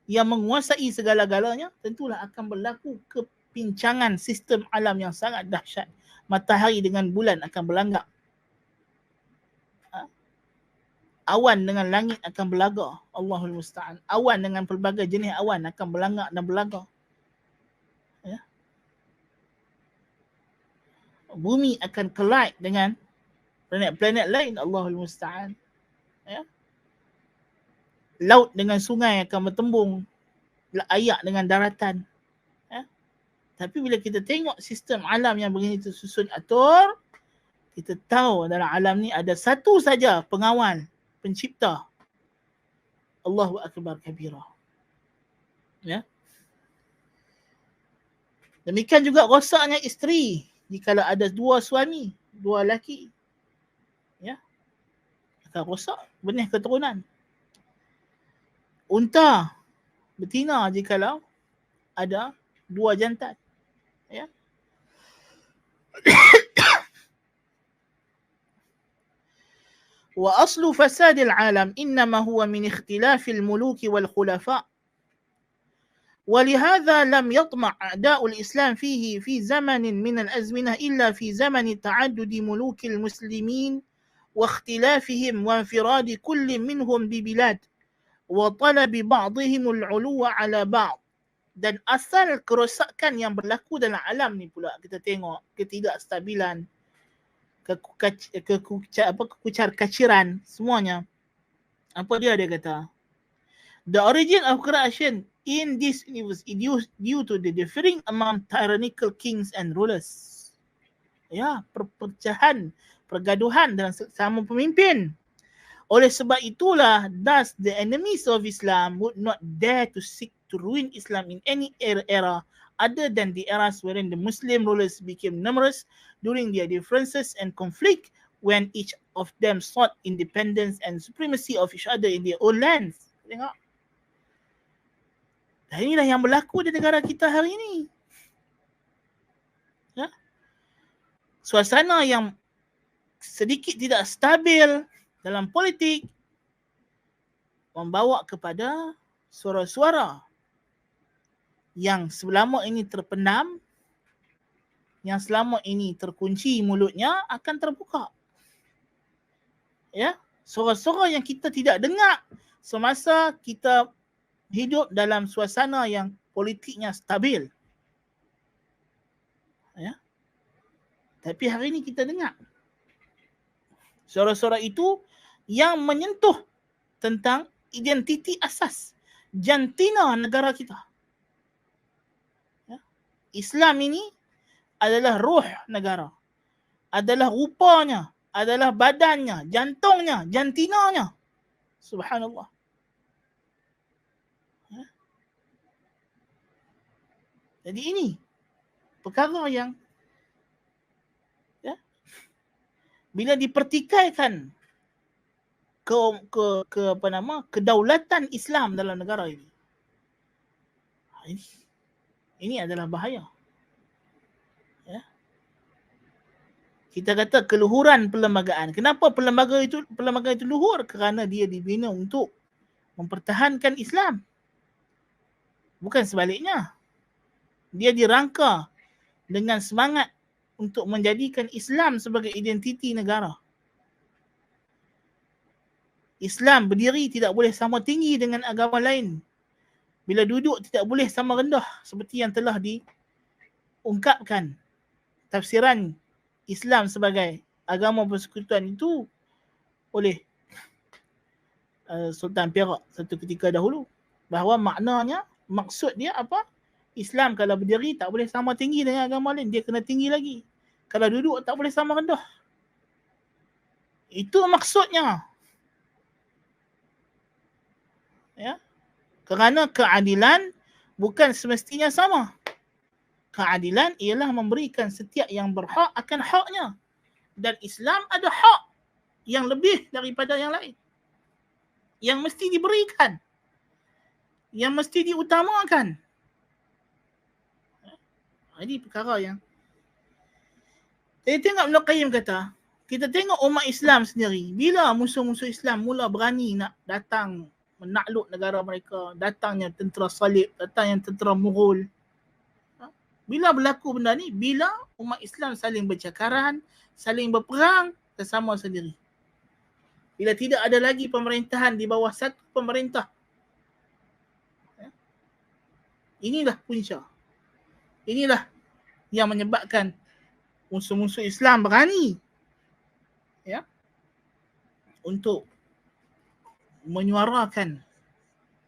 Speaker 1: yang menguasai segala-galanya, tentulah akan berlaku kepincangan sistem alam yang sangat dahsyat. Matahari dengan bulan akan berlanggak. Awan dengan langit akan berlaga. Allahul Musta'an. Awan dengan pelbagai jenis awan akan berlanggak dan berlaga. Ya. Bumi akan collide dengan planet-planet lain. Allahul Musta'an. Ya. Laut dengan sungai akan bertembung. Ayak dengan daratan. Ya. Tapi bila kita tengok sistem alam yang begini tersusun atur, kita tahu dalam alam ni ada satu saja pengawal, pencipta. Allahu Akbar kabira. Ya. Demikian juga rosaknya isteri jika ada dua suami, dua lelaki. Ya. Akan rosak benih keturunan. Unta betina jikalau ada dua jantan. Ya. وأصل فساد العالم إنما هو من اختلاف الملوك والخلفاء ولهذا لم يطمع أعداء الإسلام فيه في زمن من الأزمنة إلا في زمن تعدد ملوك المسلمين واختلافهم وانفراد كل منهم ببلاد وطلب بعضهم العلو على بعض. Dan asal kerosakan yang berlaku dalam alam ni pula kita tengok ketidakstabilan, kekucar-kaciran semuanya. Apa dia kata? The origin of creation in this universe is due to the differing among tyrannical kings and rulers. Ya, perpecahan, pergaduhan dalam sesama pemimpin. Oleh sebab itulah, thus the enemies of Islam would not dare to seek to ruin Islam in any era other than the eras wherein the Muslim rulers became numerous during their differences and conflict, when each of them sought independence and supremacy of each other in their own lands. Tengok. Dan inilah yang berlaku di negara kita hari ini. Ya? Suasana yang sedikit tidak stabil dalam politik membawa kepada suara-suara yang selama ini terpendam, yang selama ini terkunci mulutnya akan terbuka. Ya, suara-suara yang kita tidak dengar semasa kita hidup dalam suasana yang politiknya stabil. Ya. Tapi hari ini kita dengar suara-suara itu yang menyentuh tentang identiti asas jantina negara kita. Ya. Islam ini adalah ruh negara, adalah rupanya, adalah badannya, jantungnya, jantinanya. Subhanallah. Ya. Jadi ini perkara yang bila dipertikaikan kedaulatan Islam dalam negara ini. Ini adalah bahaya. Ya. Kita kata keluhuran perlembagaan. Kenapa perlembagaan itu luhur? Kerana dia dibina untuk mempertahankan Islam. Bukan sebaliknya. Dia dirangka dengan semangat untuk menjadikan Islam sebagai identiti negara. Islam berdiri tidak boleh sama tinggi dengan agama lain. Bila duduk tidak boleh sama rendah seperti yang telah diungkapkan. Tafsiran Islam sebagai agama persekutuan itu oleh Sultan Perak satu ketika dahulu. Bahawa maknanya, maksud dia apa? Islam kalau berdiri tak boleh sama tinggi dengan agama lain. Dia kena tinggi lagi. Kalau duduk tak boleh sama rendah. Itu maksudnya. Ya. Kerana keadilan bukan semestinya sama. Keadilan ialah memberikan setiap yang berhak akan haknya. Dan Islam ada hak yang lebih daripada yang lain, yang mesti diberikan. yang mesti diutamakan. Ini perkara yang saya tengok Ibn Qayyim kata, kita tengok umat Islam sendiri, bila musuh-musuh Islam mula berani nak datang menakluk negara mereka, datangnya tentera salib, datangnya tentera Mughul. Bila berlaku benda ni? Bila umat Islam saling bercakaran, saling berperang sesama sendiri. Bila tidak ada lagi pemerintahan di bawah satu pemerintah. Inilah punca. Inilah yang menyebabkan musuh-musuh Islam berani untuk menyuarakan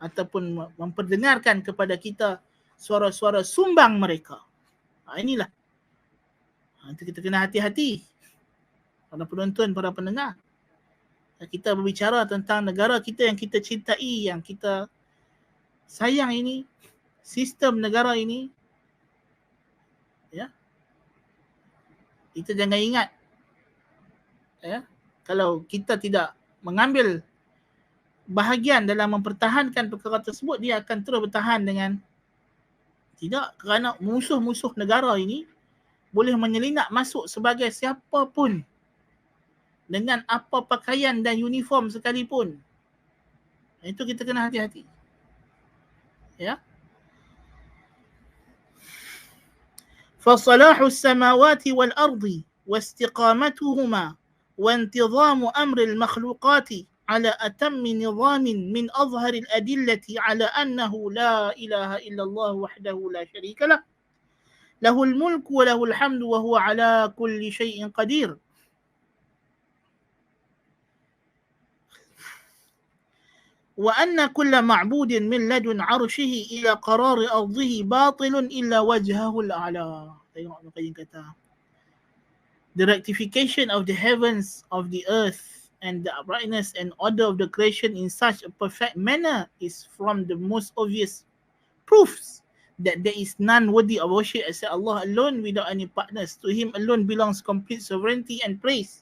Speaker 1: ataupun memperdengarkan kepada kita suara-suara sumbang mereka. Inilah. Nanti kita kena hati-hati. Para penonton, para pendengar. Kita berbicara tentang negara kita yang kita cintai, yang kita sayang ini, sistem negara ini. Kita jangan ingat kalau kita tidak mengambil bahagian dalam mempertahankan perkara tersebut, dia akan terus bertahan dengan tidak, kerana musuh-musuh negara ini boleh menyelinap masuk sebagai siapa pun dengan apa pakaian dan uniform sekalipun. Itu kita kena hati-hati. فصلاح السماوات والأرض واستقامتهما وانتظام أمر المخلوقات على أتم نظام من أظهر الأدلة على أنه لا إله إلا الله وحده لا شريك له له الملك وله الحمد وهو على كل شيء قدير. وأن كل معبود من لدن عرشه إلى قرار أرضه باطل إلا وجهه الأعلى. Tengok Ibn Qayyim kata, the rectification of the heavens, of the earth, and the uprightness and order of the creation in such a perfect manner is from the most obvious proofs that there is none worthy of worship except Allah alone without any partners. To Him alone belongs complete sovereignty and praise.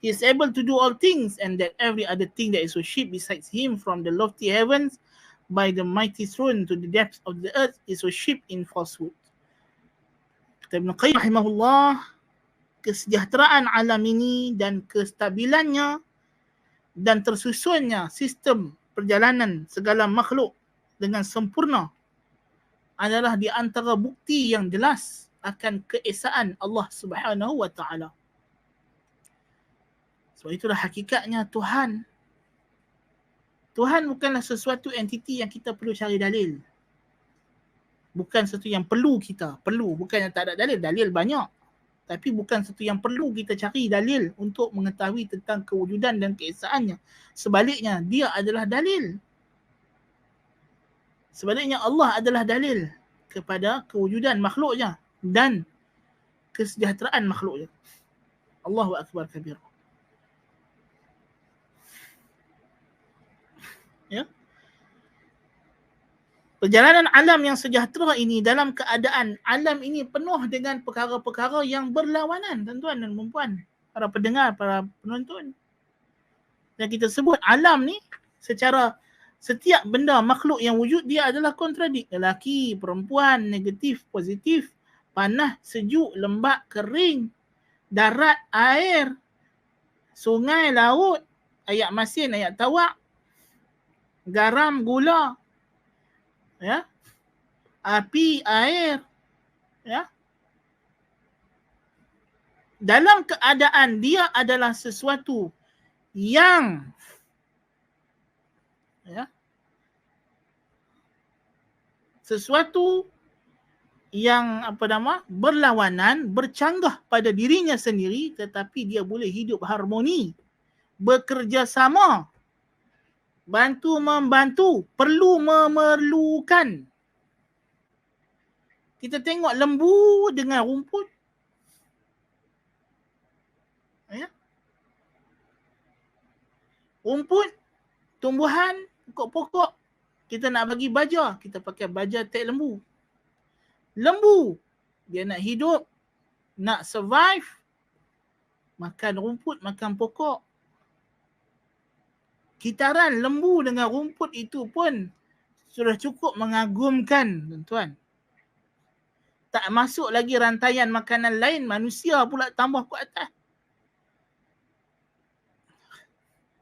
Speaker 1: He is able to do all things, and that every other thing that is worshipped besides Him, from the lofty heavens by the mighty throne to the depths of the earth, is worshipped in falsehood. Kata Ibn Qayyim rahimahullah, kesejahteraan alam ini dan kestabilannya dan tersusunnya sistem perjalanan segala makhluk dengan sempurna adalah di antara bukti yang jelas akan keesaan Allah Subhanahu wa taala. Sebab itulah hakikatnya Tuhan. Tuhan bukanlah sesuatu entiti yang kita perlu cari dalil. Bukan sesuatu yang perlu kita. Perlu, bukannya tak ada dalil. Dalil banyak. Tapi bukan sesuatu yang perlu kita cari dalil untuk mengetahui tentang kewujudan dan keesaannya. Sebaliknya, dia adalah dalil. Sebaliknya, Allah adalah dalil kepada kewujudan makhluknya dan kesejahteraan makhluknya. Allahu Akbar kabir. Perjalanan alam yang sejahtera ini, dalam keadaan alam ini penuh dengan perkara-perkara yang berlawanan, tuan-tuan dan puan-puan, para pendengar, para penonton. Dan kita sebut alam ni secara setiap benda makhluk yang wujud, dia adalah kontradik. Lelaki, perempuan, negatif, positif, panas, sejuk, lembap, kering, darat, air, sungai, laut, ayak masin, ayak tawak, garam, gula, api, air, dalam keadaan dia adalah sesuatu yang berlawanan, bercanggah pada dirinya sendiri, tetapi dia boleh hidup harmoni, bekerja sama, bantu membantu, perlu memerlukan. Kita tengok lembu dengan rumput. Rumput, tumbuhan, pokok-pokok. Kita nak bagi baja, kita pakai baja tek lembu. Lembu, dia nak hidup, nak survive, makan rumput, makan pokok. Kitaran lembu dengan rumput itu pun Sudah cukup mengagumkan, tuan-tuan. Tak masuk lagi rantaian makanan lain, manusia pula tambah ke atas.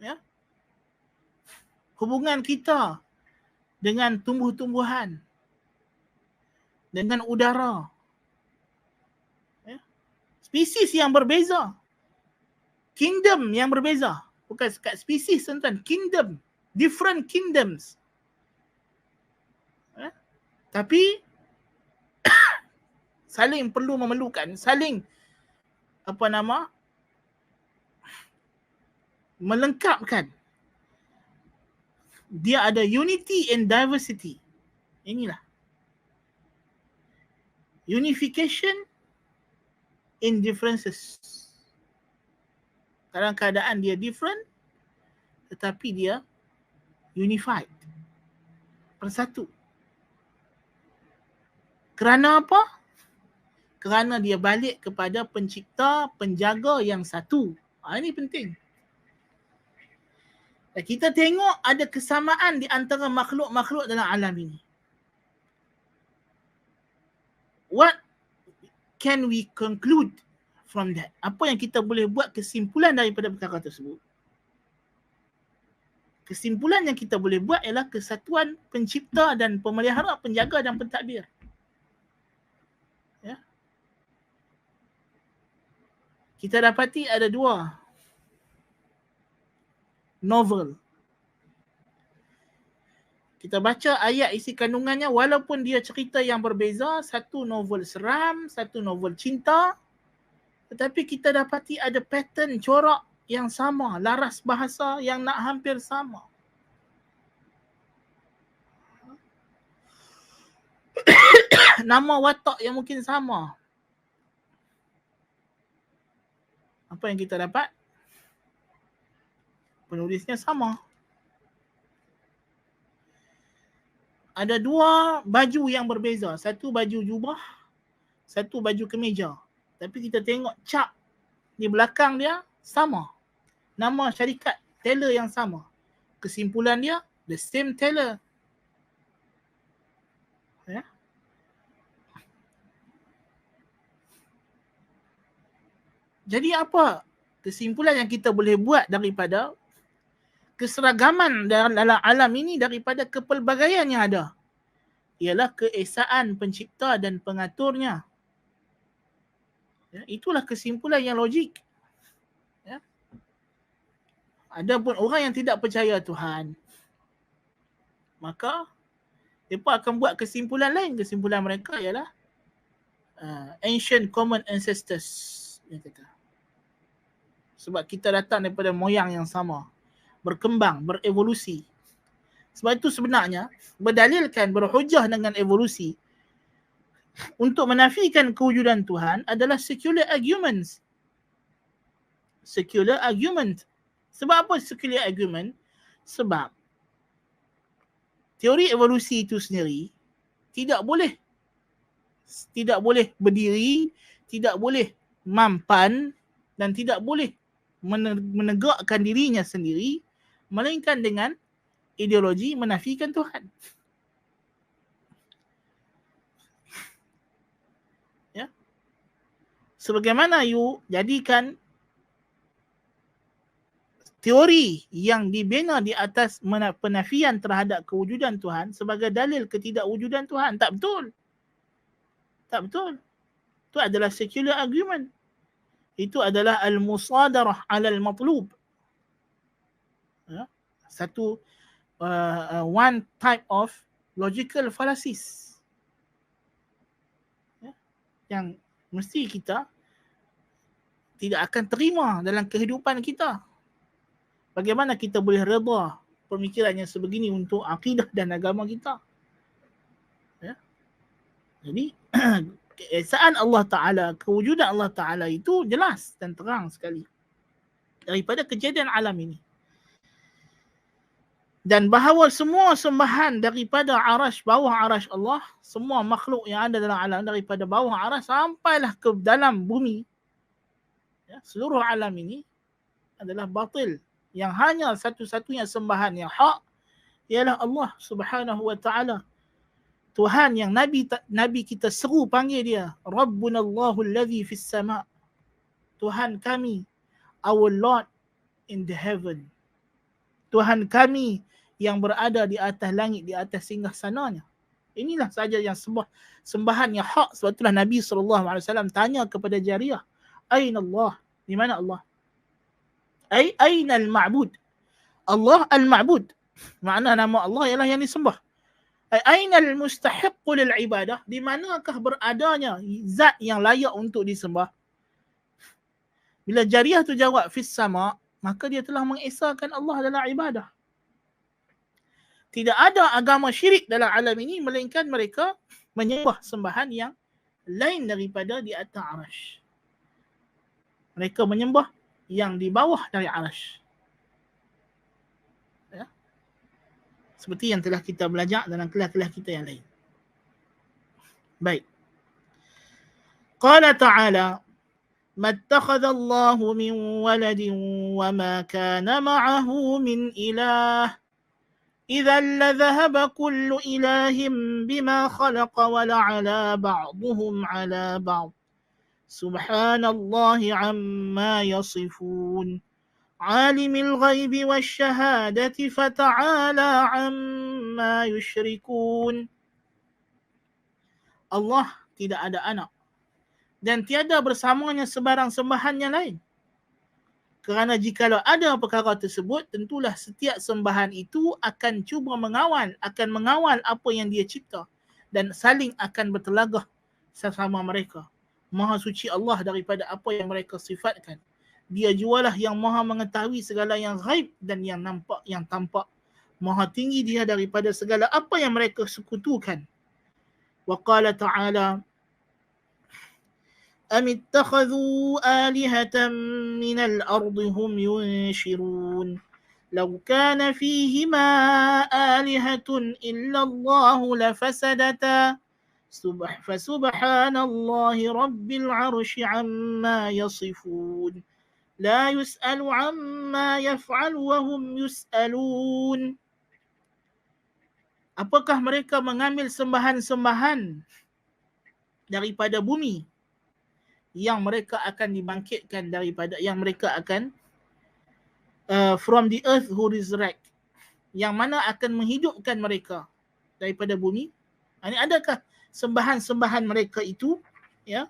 Speaker 1: Ya. Hubungan kita dengan tumbuh-tumbuhan, dengan udara, ya. Spesies yang berbeza, kingdom yang berbeza, bukan sekat spesies, tuan-tuan, kingdom, different kingdoms. Ya. Tapi saling perlu memerlukan, saling melengkapkan. Dia ada unity and diversity. Inilah unification in differences. Dalam keadaan dia different, tetapi dia unified, bersatu. Kerana apa? Kerana dia balik kepada pencipta, penjaga yang satu. Ini penting. Dan kita tengok ada kesamaan di antara makhluk-makhluk dalam alam ini. What can we conclude from that? Apa yang kita boleh buat kesimpulan daripada perkara tersebut? Kesimpulan yang kita boleh buat ialah kesatuan pencipta dan pemelihara, penjaga dan pentadbir. Ya. Kita dapati ada dua novel. Kita baca ayat isi kandungannya, walaupun dia cerita yang berbeza, satu novel seram, satu novel cinta, tetapi kita dapati ada pattern corak yang sama, laras bahasa yang nak hampir sama. Nama watak yang mungkin sama. Apa yang kita dapat? Penulisnya sama. Ada dua baju yang berbeza. Satu baju jubah, satu baju kemeja. Tapi kita tengok cap di belakang dia sama. Nama syarikat tailor yang sama. Kesimpulan dia, the same tailor. Ya. Jadi apa kesimpulan yang kita boleh buat daripada keseragaman dalam alam ini, daripada kepelbagaian yang ada? Ialah keesaan pencipta dan pengaturnya. Ya, itulah kesimpulan yang logik. Ya. Adapun orang yang tidak percaya Tuhan, maka mereka akan buat kesimpulan lain. Kesimpulan mereka ialah ancient common ancestors. Dia kata. Sebab kita datang daripada moyang yang sama, berkembang, berevolusi. Sebab itu sebenarnya berdalilkan, berhujah dengan evolusi untuk menafikan kewujudan Tuhan adalah secular arguments. Secular argument. Sebab apa secular argument? Sebab teori evolusi itu sendiri tidak boleh berdiri, tidak boleh mampan dan tidak boleh menegakkan dirinya sendiri, melainkan dengan ideologi menafikan Tuhan. Ya. Sebagaimana you jadikan teori yang dibina di atas penafian terhadap kewujudan Tuhan sebagai dalil ketidakwujudan Tuhan. Tak betul. Tak betul. Itu adalah secular argument. Itu adalah al-musadarah ala al-matlub. Ya. Satu one type of logical fallacies. Ya. Yang mesti kita tidak akan terima dalam kehidupan kita. Bagaimana kita boleh redha pemikiran yang sebegini untuk akidah dan agama kita? Ya. Jadi keesaan Allah Ta'ala, kewujudan Allah Ta'ala itu jelas dan terang sekali daripada kejadian alam ini. Dan bahawa semua sembahan daripada arash, bawah arash Allah, semua makhluk yang ada dalam alam daripada bawah arash sampailah ke dalam bumi, ya, seluruh alam ini adalah batil. Yang hanya satu-satunya sembahan yang hak ialah Allah Subhanahu wa taala. Tuhan yang Nabi kita seru panggil dia, Rabbunallahu allazi fis sama'. Tuhan kami, our Lord in the heaven. Tuhan kami yang berada di atas langit, di atas singgasananya. Inilah saja yang sembahan yang hak. Sebab itulah Nabi SAW tanya kepada Jariyah, Aina Allah? Di mana Allah? Aina al-ma'bud? Allah al-ma'bud. Makna nama Allah ialah yang disembah. Aina al-mustahiqqu lil-ibadah? Di manakah beradanya zat yang layak untuk disembah? Bila Jariyah tu jawab fis sama', maka dia telah mengesahkan Allah dalam ibadah. Tidak ada agama syirik dalam alam ini melainkan mereka menyembah sembahan yang lain daripada di atas arasy. Mereka menyembah yang di bawah dari arasy. Ya. Seperti yang telah kita belajar dalam kelas-kelas kita yang lain. Baik. Qala ta'ala, mattakhadha Allahu min waladin wa ma kana ma'ahu min ilah. إذا لذهب كل إله بما خلق ولعلى بعضهم على بعض سبحان الله عما يصفون عالم الغيب والشهادة فتعالى عما يشركون. Allah tidak ada anak dan tiada bersamanya sebarang sembahan yang lain. Kerana jikalau ada perkara tersebut, tentulah setiap sembahan itu akan cuba mengawal apa yang dia cipta dan saling akan bertelagah sesama mereka. Maha suci Allah daripada apa yang mereka sifatkan. Dia jualah yang maha mengetahui segala yang ghaib dan yang nampak, yang tampak. Maha tinggi dia daripada segala apa yang mereka sekutukan. Wa qala ta'ala, أم اتخذوا آلهة من الأرض هم ينشرون لو كان فيهما آلهة إلا الله لفسدتا فسبحان الله رب العرش عما يصفون لا يسأل عما يفعل وهم يسألون. Apakah mereka mengambil sembahan-sembahan daripada bumi yang mereka akan dibangkitkan daripada, yang mereka akan from the earth who resurrect, yang mana akan menghidupkan mereka daripada bumi. Ini adakah sembahan-sembahan mereka itu, ya,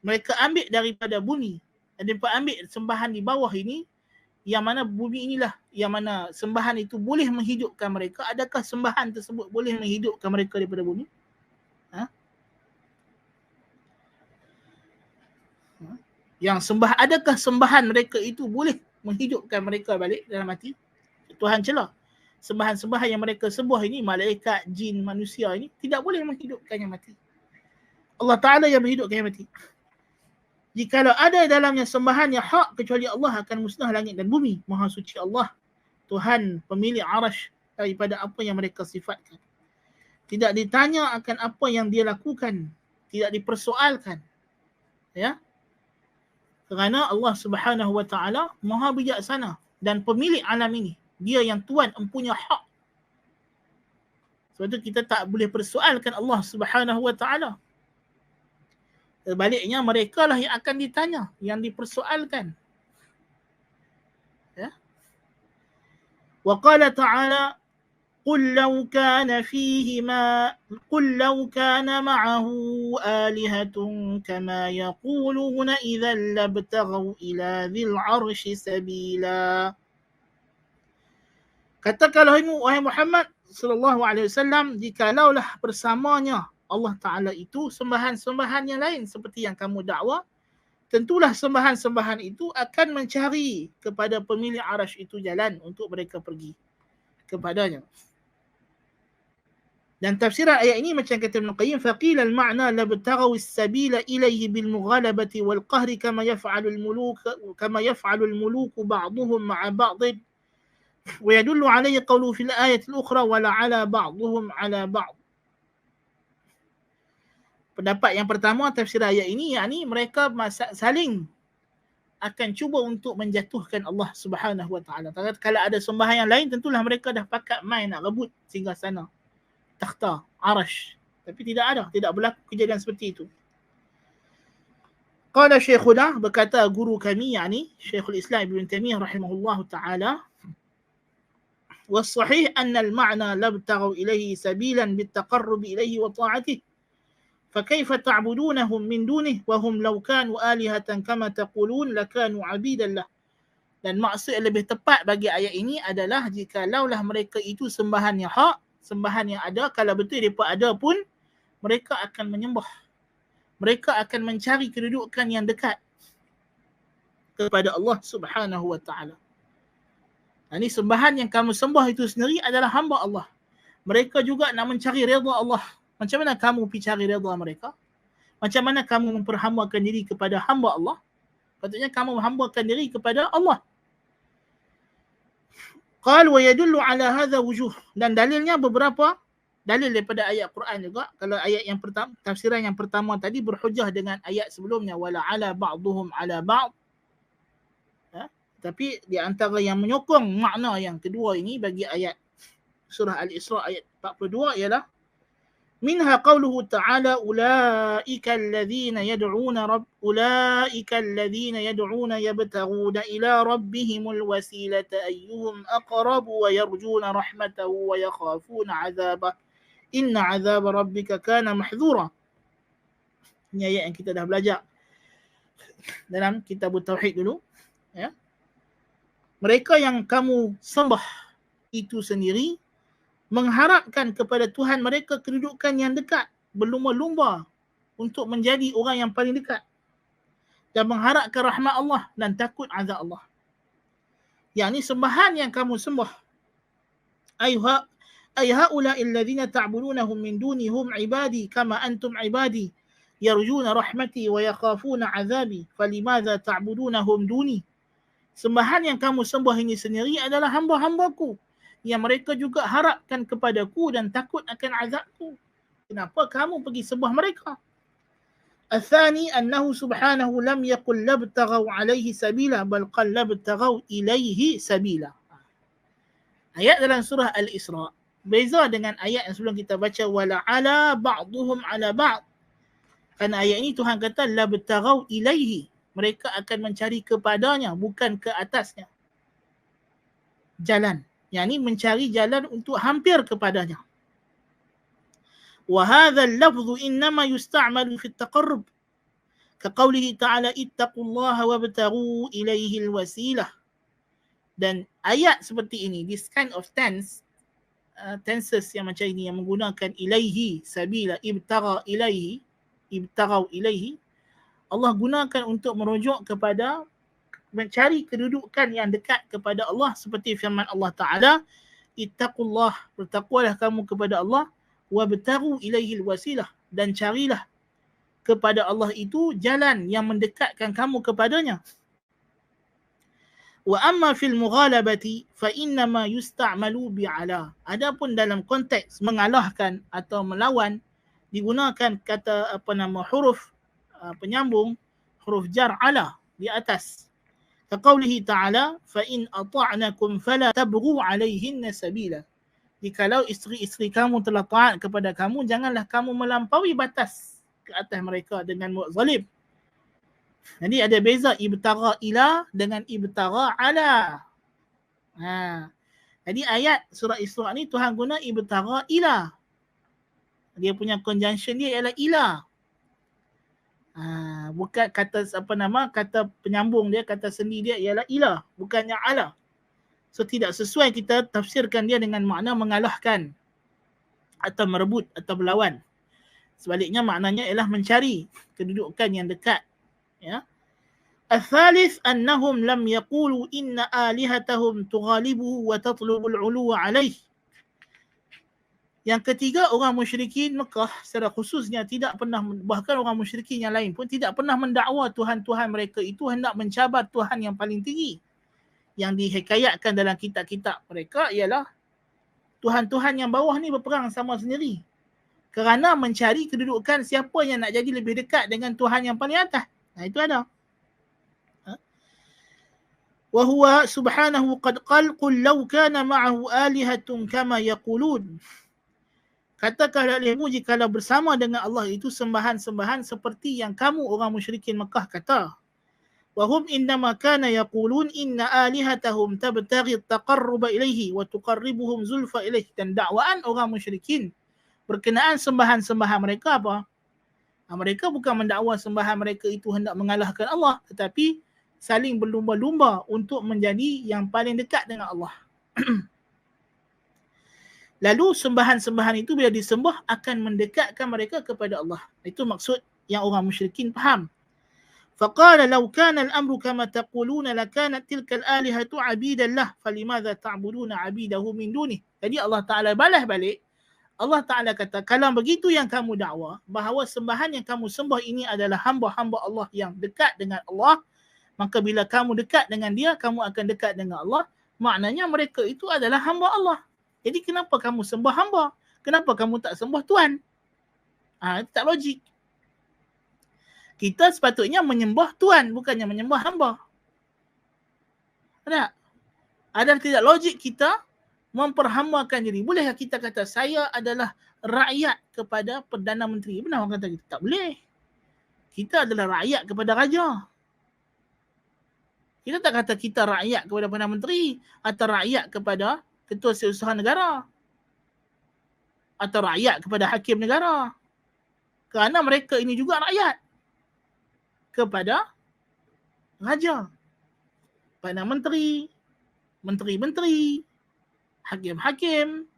Speaker 1: mereka ambil daripada bumi, mereka ambil sembahan di bawah ini, yang mana bumi inilah yang mana sembahan itu boleh menghidupkan mereka. Adakah sembahan tersebut boleh menghidupkan mereka daripada bumi? Yang adakah sembahan mereka itu boleh menghidupkan mereka balik dalam mati? Tuhan celah. Sembahan-sembahan yang mereka sembah ini, malaikat, jin, manusia ini tidak boleh menghidupkan yang mati. Allah Ta'ala yang menghidupkan yang mati. Jikalau ada dalamnya sembahan yang hak kecuali Allah, akan musnah langit dan bumi. Maha suci Allah, Tuhan pemilik arasy daripada apa yang mereka sifatkan. Tidak ditanya akan apa yang dia lakukan, tidak dipersoalkan. Ya. Kerana Allah Subhanahu wa taala Maha bijaksana dan pemilik alam ini. Dia yang tuan, empunya hak. Sebab itu kita tak boleh persoalkan Allah Subhanahu wa taala. Sebaliknya mereka lah yang akan ditanya, yang dipersoalkan. Ya. Wa qala ta'ala, قل لو كان معه آلهة كما يقولون إذا لابتغوا إلى ذي العرش سبيلا. Katakanlah wahai Muhammad sallallahu alaihi wasallam, jikalaulah bersamanya Allah Taala itu sembahan-sembahan yang lain seperti yang kamu dakwa, tentulah sembahan-sembahan itu akan mencari kepada pemilik arasy itu jalan untuk mereka pergi kepadanya. Dan tafsiran ayat ini macam kata Ibn Qayyim, faqila al-ma'na labtaghaw as-sabila ilayhi bil mughalabati wal qahri kama yaf'alu al-muluk ba'dhum ma'a ba'd wa yadullu alayhi qawlu fil ayati al-ukhra wa la'ala ba'dhum 'ala ba'd. Pendapat yang pertama tafsir ayat ini, yakni mereka saling akan cuba untuk menjatuhkan Allah Subhanahu wa taala. Kalau ada sembahan yang lain, tentulah mereka dah pakat main nak rebut singgah sana, takhta, arash. Tapi tidak berlaku kejadian seperti itu. Qala Syekhuna, berkata guru kami, yakni Syekhul Islam Ibn Taimiyah rahimahullahu taala, والصحيح أن المعنى لابتغوا إليه سبيلا بالتقرب إليه وطاعته فكيف تعبدونهم من دونه وهم لو كانوا آلهة كما تقولون لكانوا عبيدا له. Dan maksud yang lebih tepat bagi ayat ini adalah jikalaulah mereka itu sembahan yang hak, sembahan yang ada, kalau betul mereka ada pun, mereka akan menyembah. Mereka akan mencari kedudukan yang dekat kepada Allah Subhanahu wa taala. Ini sembahan yang kamu sembah itu sendiri adalah hamba Allah. Mereka juga nak mencari redha Allah. Macam mana kamu pergi cari redha mereka? Macam mana kamu memperhambakan diri kepada hamba Allah? Patutnya kamu menghambakan diri kepada Allah. Qal wa yadullu ala hadha wujuh. Dan dalilnya beberapa dalil daripada ayat Quran juga. Kalau ayat yang pertama, tafsiran yang pertama tadi berhujah dengan ayat sebelumnya, wala ala ba'duhum ala ba'd. Tapi di antara yang menyokong makna yang kedua ini bagi ayat surah Al-Isra ayat 42 ialah minha qawluhu ta'ala ulaika alladhina yad'una yabtaghuna ila rabbihimul wasilata ayyuhum aqrabu wa yarjuna rahmatahu wa yakhafuna 'adzabah inna 'adzaba rabbika kana mahdhura. Ini ayat yang kita dah belajar dalam kitab tauhid dulu, ya. Mereka yang kamu sembah itu sendiri mengharapkan kepada Tuhan mereka kedudukan yang dekat, berlumba-lumba untuk menjadi orang yang paling dekat dan mengharapkan rahmat Allah dan takut azab Allah. Yang ini sembahan yang kamu sembah. Ay haula'i alladhina ta'budunahum min dunihum ibadi kama antum ibadi yarjuna rahmati wa yakhafuna azabi falimadza ta'budunahum duni. Sembahan yang kamu sembah ini sendiri adalah hamba-hambaku yang mereka juga harapkan kepadaku dan takut akan azabku. Kenapa kamu pergi sembah mereka? Athani annahu subhanahu lam yaqul labtaghaw alayhi sabila bal qal labtaghaw ilayhi sabila. Ayat dalam surah Al-Isra beza dengan ayat yang sebelum kita baca wala ala ba'duhum ala ba'd. Kerana ayat ini Tuhan kata labtaghaw ilayhi. Mereka akan mencari kepadanya, bukan ke atasnya. Jalan. Yang ini mencari jalan untuk hampir kepadanya. وَهَذَا اللَّفْظُ إِنَّمَا يُسْتَعْمَلُ فِي التَّقَرُّبِ كَقَوْلِهِ تَعَالَى اتَّقُوا اللَّهَ وَابْتَغُوا إِلَيْهِ الْوَسِيلَةِ. Dan ayat seperti ini, this kind of tenses yang macam ini, yang menggunakan ilaihi sabila, ibtagha ilaihi, ibtaghaw ilaihi, Allah gunakan untuk merujuk kepada mencari kedudukan yang dekat kepada Allah seperti firman Allah Ta'ala, ittaqullah, bertakwalah kamu kepada Allah, wabtaghu ilaihil wasilah, dan carilah kepada Allah itu jalan yang mendekatkan kamu kepadanya. Wa amma fil mughalabati fa innama yusta'malu bi'ala. Adapun dalam konteks mengalahkan atau melawan digunakan kata huruf penyambung, huruf jar ala di atas. Kaqaulihi ta'ala fa in ata'nakum fala tabghu 'alayhinna sabila. Jikalau isteri-isteri kamu telah taat kepada kamu, janganlah kamu melampaui batas ke atas mereka dengan buat zalim. Jadi ada beza ibtagha ila dengan ibtagha ala. Jadi ayat surah Isra ni Tuhan guna ibtagha ila. Dia punya conjunction dia ialah ila. Bukan kata kata penyambung dia, kata sendi dia ialah ila, bukannya ala. So tidak sesuai kita tafsirkan dia dengan makna mengalahkan atau merebut atau berlawan. Sebaliknya maknanya ialah mencari kedudukan yang dekat. Ya. Al-thalith annahum lam yaqulu inna alihatahum tughalibuhu wa tatlubu al-'uluwa 'alayh. Yang ketiga, orang musyrikin Mekah secara khususnya tidak pernah, bahkan orang musyrikin yang lain pun tidak pernah mendakwa Tuhan-Tuhan mereka itu hendak mencabar Tuhan yang paling tinggi. Yang dihikayatkan dalam kitab-kitab mereka ialah Tuhan-Tuhan yang bawah ni berperang sama sendiri. Kerana mencari kedudukan siapa yang nak jadi lebih dekat dengan Tuhan yang paling atas. Itu ada. wa huwa subhanahu qad qala qul law kana ma'ahu alihatun kama yaqulun. Katakanlah olehmu jikalau bersama dengan Allah itu sembahan-sembahan seperti yang kamu orang musyrikin Mekah kata. Wa hum innama kana yaqulun inna alihatahum tabtaghi at-taqarruba ilayhi wa tuqarribuhum zulfa ilayhi. Dan dakwaan orang musyrikin berkenaan sembahan-sembahan mereka apa? Mereka bukan mendakwa sembahan mereka itu hendak mengalahkan Allah, tetapi saling berlumba-lumba untuk menjadi yang paling dekat dengan Allah. Lalu sembahan-sembahan itu bila disembah akan mendekatkan mereka kepada Allah. Itu maksud yang orang musyrikin faham. Faqala law kana al-amru kama taquluna lakanat tilka al-alihatu 'abidan lah falimadha ta'buduna 'abidahu min dunih. Jadi Allah Taala balas balik. Allah Taala kata, kalau begitu yang kamu dakwa bahawa sembahan yang kamu sembah ini adalah hamba-hamba Allah yang dekat dengan Allah, maka bila kamu dekat dengan dia, kamu akan dekat dengan Allah. Maknanya mereka itu adalah hamba Allah. Jadi kenapa kamu sembah hamba? Kenapa kamu tak sembah Tuhan? Itu tak logik. Kita sepatutnya menyembah Tuhan, bukannya menyembah hamba. Tak? Ada tidak logik kita memperhambakan diri? Bolehkah kita kata saya adalah rakyat kepada Perdana Menteri? Benar orang kata gitu? Tak boleh. Kita adalah rakyat kepada raja. Kita tak kata kita rakyat kepada Perdana Menteri atau rakyat kepada Ketua Setiausaha Negara atau rakyat kepada Hakim Negara. Kerana mereka ini juga rakyat kepada raja, Perdana Menteri, menteri-menteri, hakim-hakim,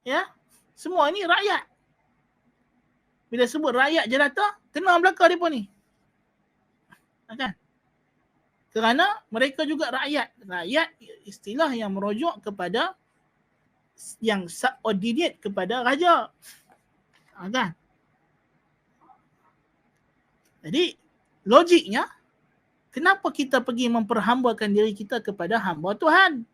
Speaker 1: ya, semua ini rakyat. Bila sebut rakyat jelata, tenang belakang mereka ni. Kan? Kerana mereka juga rakyat. Rakyat istilah yang merujuk kepada yang subordinate kepada raja. Kan? Jadi logiknya, kenapa kita pergi memperhambakan diri kita kepada hamba Tuhan?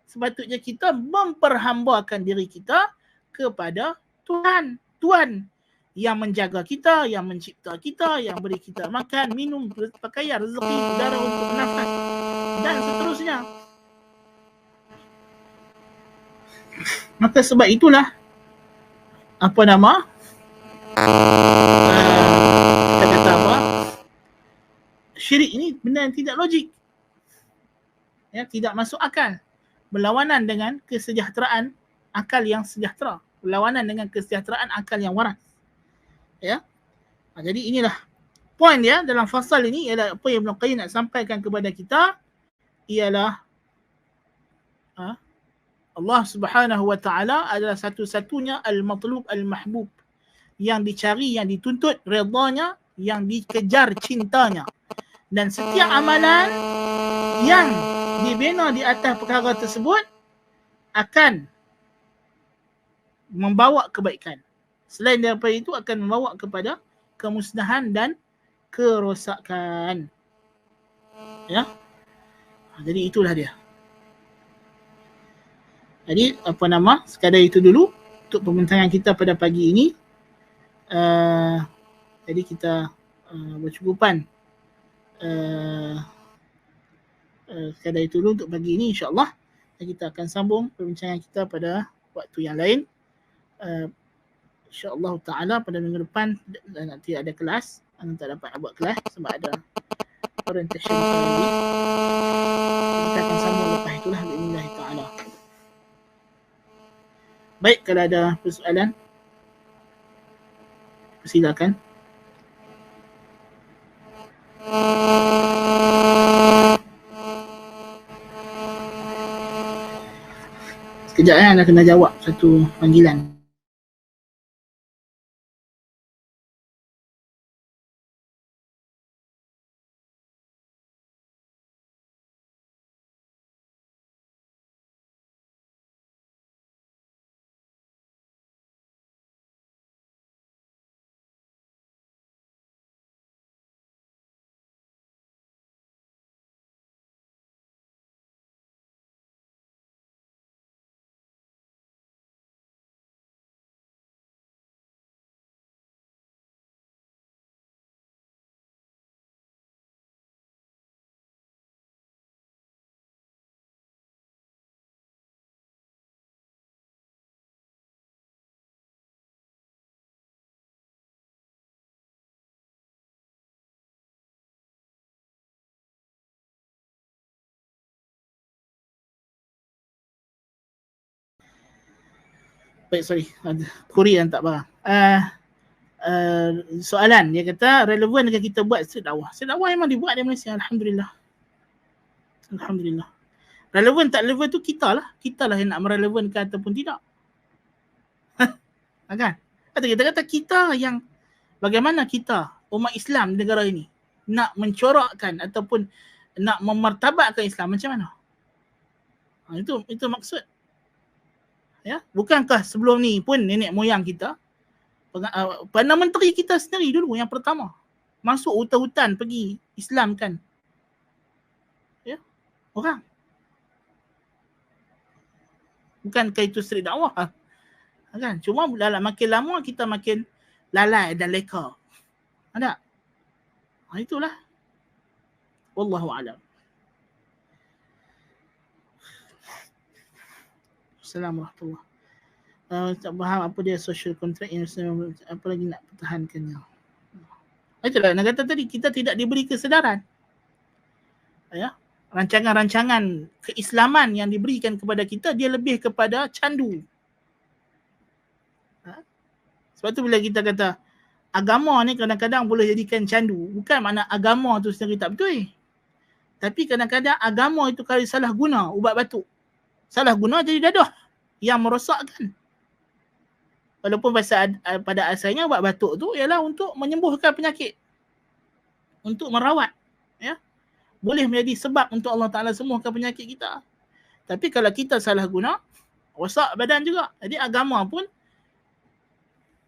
Speaker 1: Sepatutnya kita memperhambakan diri kita kepada Tuhan. Tuhan yang menjaga kita, yang mencipta kita, yang beri kita makan, minum, pakaian, rezeki, udara untuk bernafas dan seterusnya. Maka sebab itulah kita kata apa? Syirik ini benda yang tidak logik. Ya, tidak masuk akal. Berlawanan dengan kesejahteraan akal yang sejahtera. Berlawanan dengan kesejahteraan akal yang waras. Ya. Jadi inilah poin dia dalam fasal ini, ialah apa yang Ibn Qayyim nak sampaikan kepada kita ialah Allah Subhanahu wa taala adalah satu-satunya al-matlub al-mahbub, yang dicari, yang dituntut redanya, yang dikejar cintanya. Dan setiap amalan yang dibina di atas perkara tersebut akan membawa kebaikan. Selain daripada itu akan membawa kepada kemusnahan dan kerosakan. Ya. Jadi itulah dia. Jadi sekadar itu dulu untuk pembincangan kita pada pagi ini. Jadi kita bercukupan sekadar itu dulu untuk pagi ini, insya-Allah. Kita akan sambung perbincangan kita pada waktu yang lain. InsyaAllah ta'ala pada minggu depan nanti ada kelas. Anda tak dapat buat kelas sebab ada orientation lagi. Kita akan sambung lepas itulah bi'idznillah ta'ala. Baik, kalau ada persoalan silakan. Sekejap anda kena jawab satu panggilan. Baik, sorry. Korea yang tak faham. Soalan, dia kata relevan dengan kita buat street dakwah. Street dakwah memang dibuat di Malaysia, Alhamdulillah. Alhamdulillah. Relevan tak relevan tu kita lah. Kita lah yang nak merelevankan ataupun tidak. Kan? Kita kata kita yang bagaimana kita umat Islam di negara ini nak mencorakkan ataupun nak memartabatkan Islam macam mana? Itu maksud. Ya, bukankah sebelum ni pun nenek moyang kita, Perdana Menteri kita sendiri dulu yang pertama masuk hutan-hutan pergi Islamkan, ya, orang. Bukankah itu street dakwah? Kan? Cuma dalam makin lama kita makin lalai dan leka. Ada? Itulah. Wallahu a'lam. Assalamualaikum. Tak faham apa dia social contract yang apa lagi nak pertahankannya. Itulah nak kata tadi, kita tidak diberi kesedaran. Ya, rancangan-rancangan keislaman yang diberikan kepada kita dia lebih kepada candu. Sebab tu bila kita kata agama ni kadang-kadang boleh jadikan candu, bukan makna agama tu sendiri tak betul. Tapi kadang-kadang agama itu kalau salah guna, ubat batuk. Salah guna jadi dadah yang merosakkan. Walaupun pada asalnya ubat batuk tu ialah untuk menyembuhkan penyakit, untuk merawat, ya. Boleh menjadi sebab untuk Allah Ta'ala sembuhkan penyakit kita. Tapi kalau kita salah guna, rosak badan juga. Jadi agama pun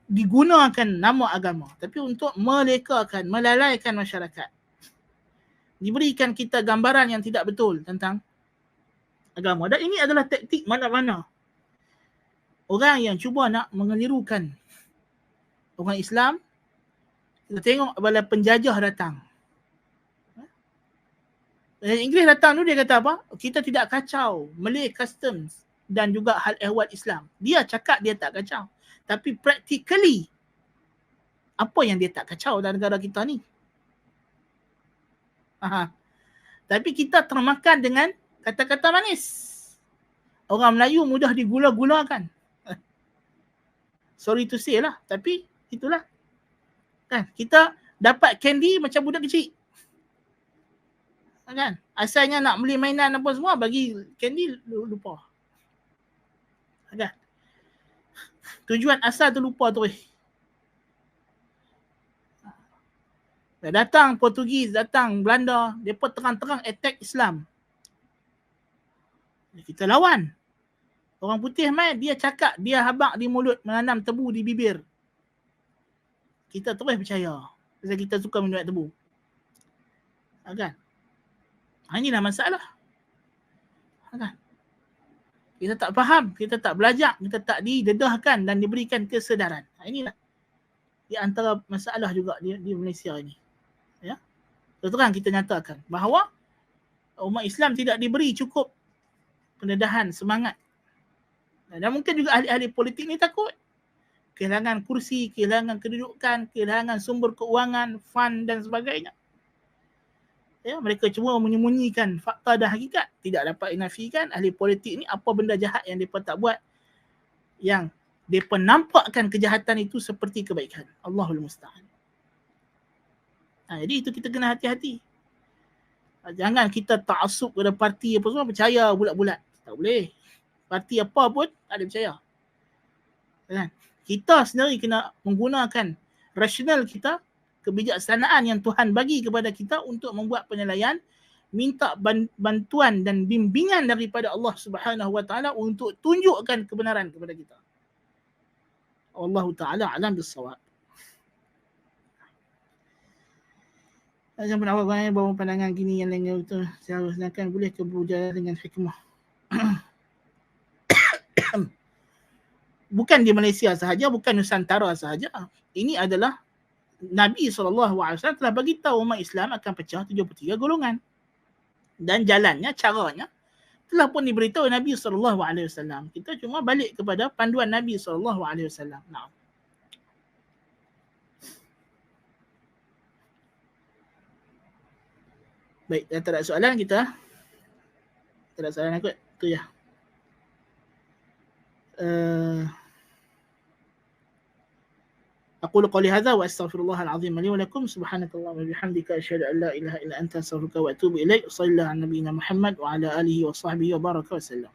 Speaker 1: digunakan nama agama, tapi untuk melekakan, melalaikan masyarakat. Diberikan kita gambaran yang tidak betul tentang agama. Dan ini adalah taktik mana-mana orang yang cuba nak mengelirukan orang Islam. Kita tengok bila penjajah datang. Inggeris datang tu dia kata apa? Kita tidak kacau Malay customs dan juga hal ehwal Islam. Dia cakap dia tak kacau. Tapi practically, apa yang dia tak kacau dalam negara kita ni? Tapi kita termakan dengan kata-kata manis. Orang Melayu mudah digula-gulakan. Sorry to say lah, tapi itulah. Kan? Kita dapat candy macam budak kecil. Kan? Asalnya nak beli mainan apa semua, bagi candy lupa. Kan? Tujuan asal tu lupa tu. Datang Portugis, datang Belanda, mereka terang-terang attack Islam. Kita lawan. Orang putih main, dia cakap, dia habak di mulut, menanam tebu di bibir. Kita terus percaya. Sebab kita suka minum tebu. Kan? Inilah masalah. Kan? Kita tak faham, kita tak belajar, kita tak didedahkan dan diberikan kesedaran. Inilah di antara masalah juga di Malaysia ini. Ya. Terang kita nyatakan bahawa umat Islam tidak diberi cukup pendedahan, semangat. Dan mungkin juga ahli-ahli politik ni takut. Kehilangan kursi, kehilangan kedudukan, kehilangan sumber keuangan, fund dan sebagainya. Ya, mereka cuma menyembunyikan fakta dan hakikat. Tidak dapat dinafikan ahli politik ni apa benda jahat yang mereka tak buat, yang mereka nampakkan kejahatan itu seperti kebaikan. Allahul Musta'an. Jadi itu kita kena hati-hati. Jangan kita ta'assub pada parti apa semua, percaya bulat-bulat. Tak boleh. Parti apa pun tak ada percaya. Kan? Kita sendiri kena menggunakan rasional kita, kebijaksanaan yang Tuhan bagi kepada kita untuk membuat penilaian, minta bantuan dan bimbingan daripada Allah Subhanahu Wa Taala untuk tunjukkan kebenaran kepada kita. Wallahu taala alam bis-shawab. Macam awak banyak bawa pandangan gini yang lainnya betul. Saya haruskan boleh ke berjalan dengan hikmah. Bukan di Malaysia sahaja, bukan Nusantara sahaja. Ini adalah Nabi SAW telah bagi tahu umat Islam akan pecah 73 golongan. Dan jalannya, caranya telah pun diberitahu Nabi SAW. Kita cuma balik kepada panduan Nabi SAW. Nah. Baik, tak ada soalan kita. Tak ada soalan kot. Itu ya. أقول قولي هذا وأستغفر الله العظيم لي ولكم. سبحانك اللهم وبحمدك أشهد أن لا إله إلا أنت أستغفرك وأتوب إليك. صلى الله على نبينا محمد وعلى آله وصحبه وبارك وسلم.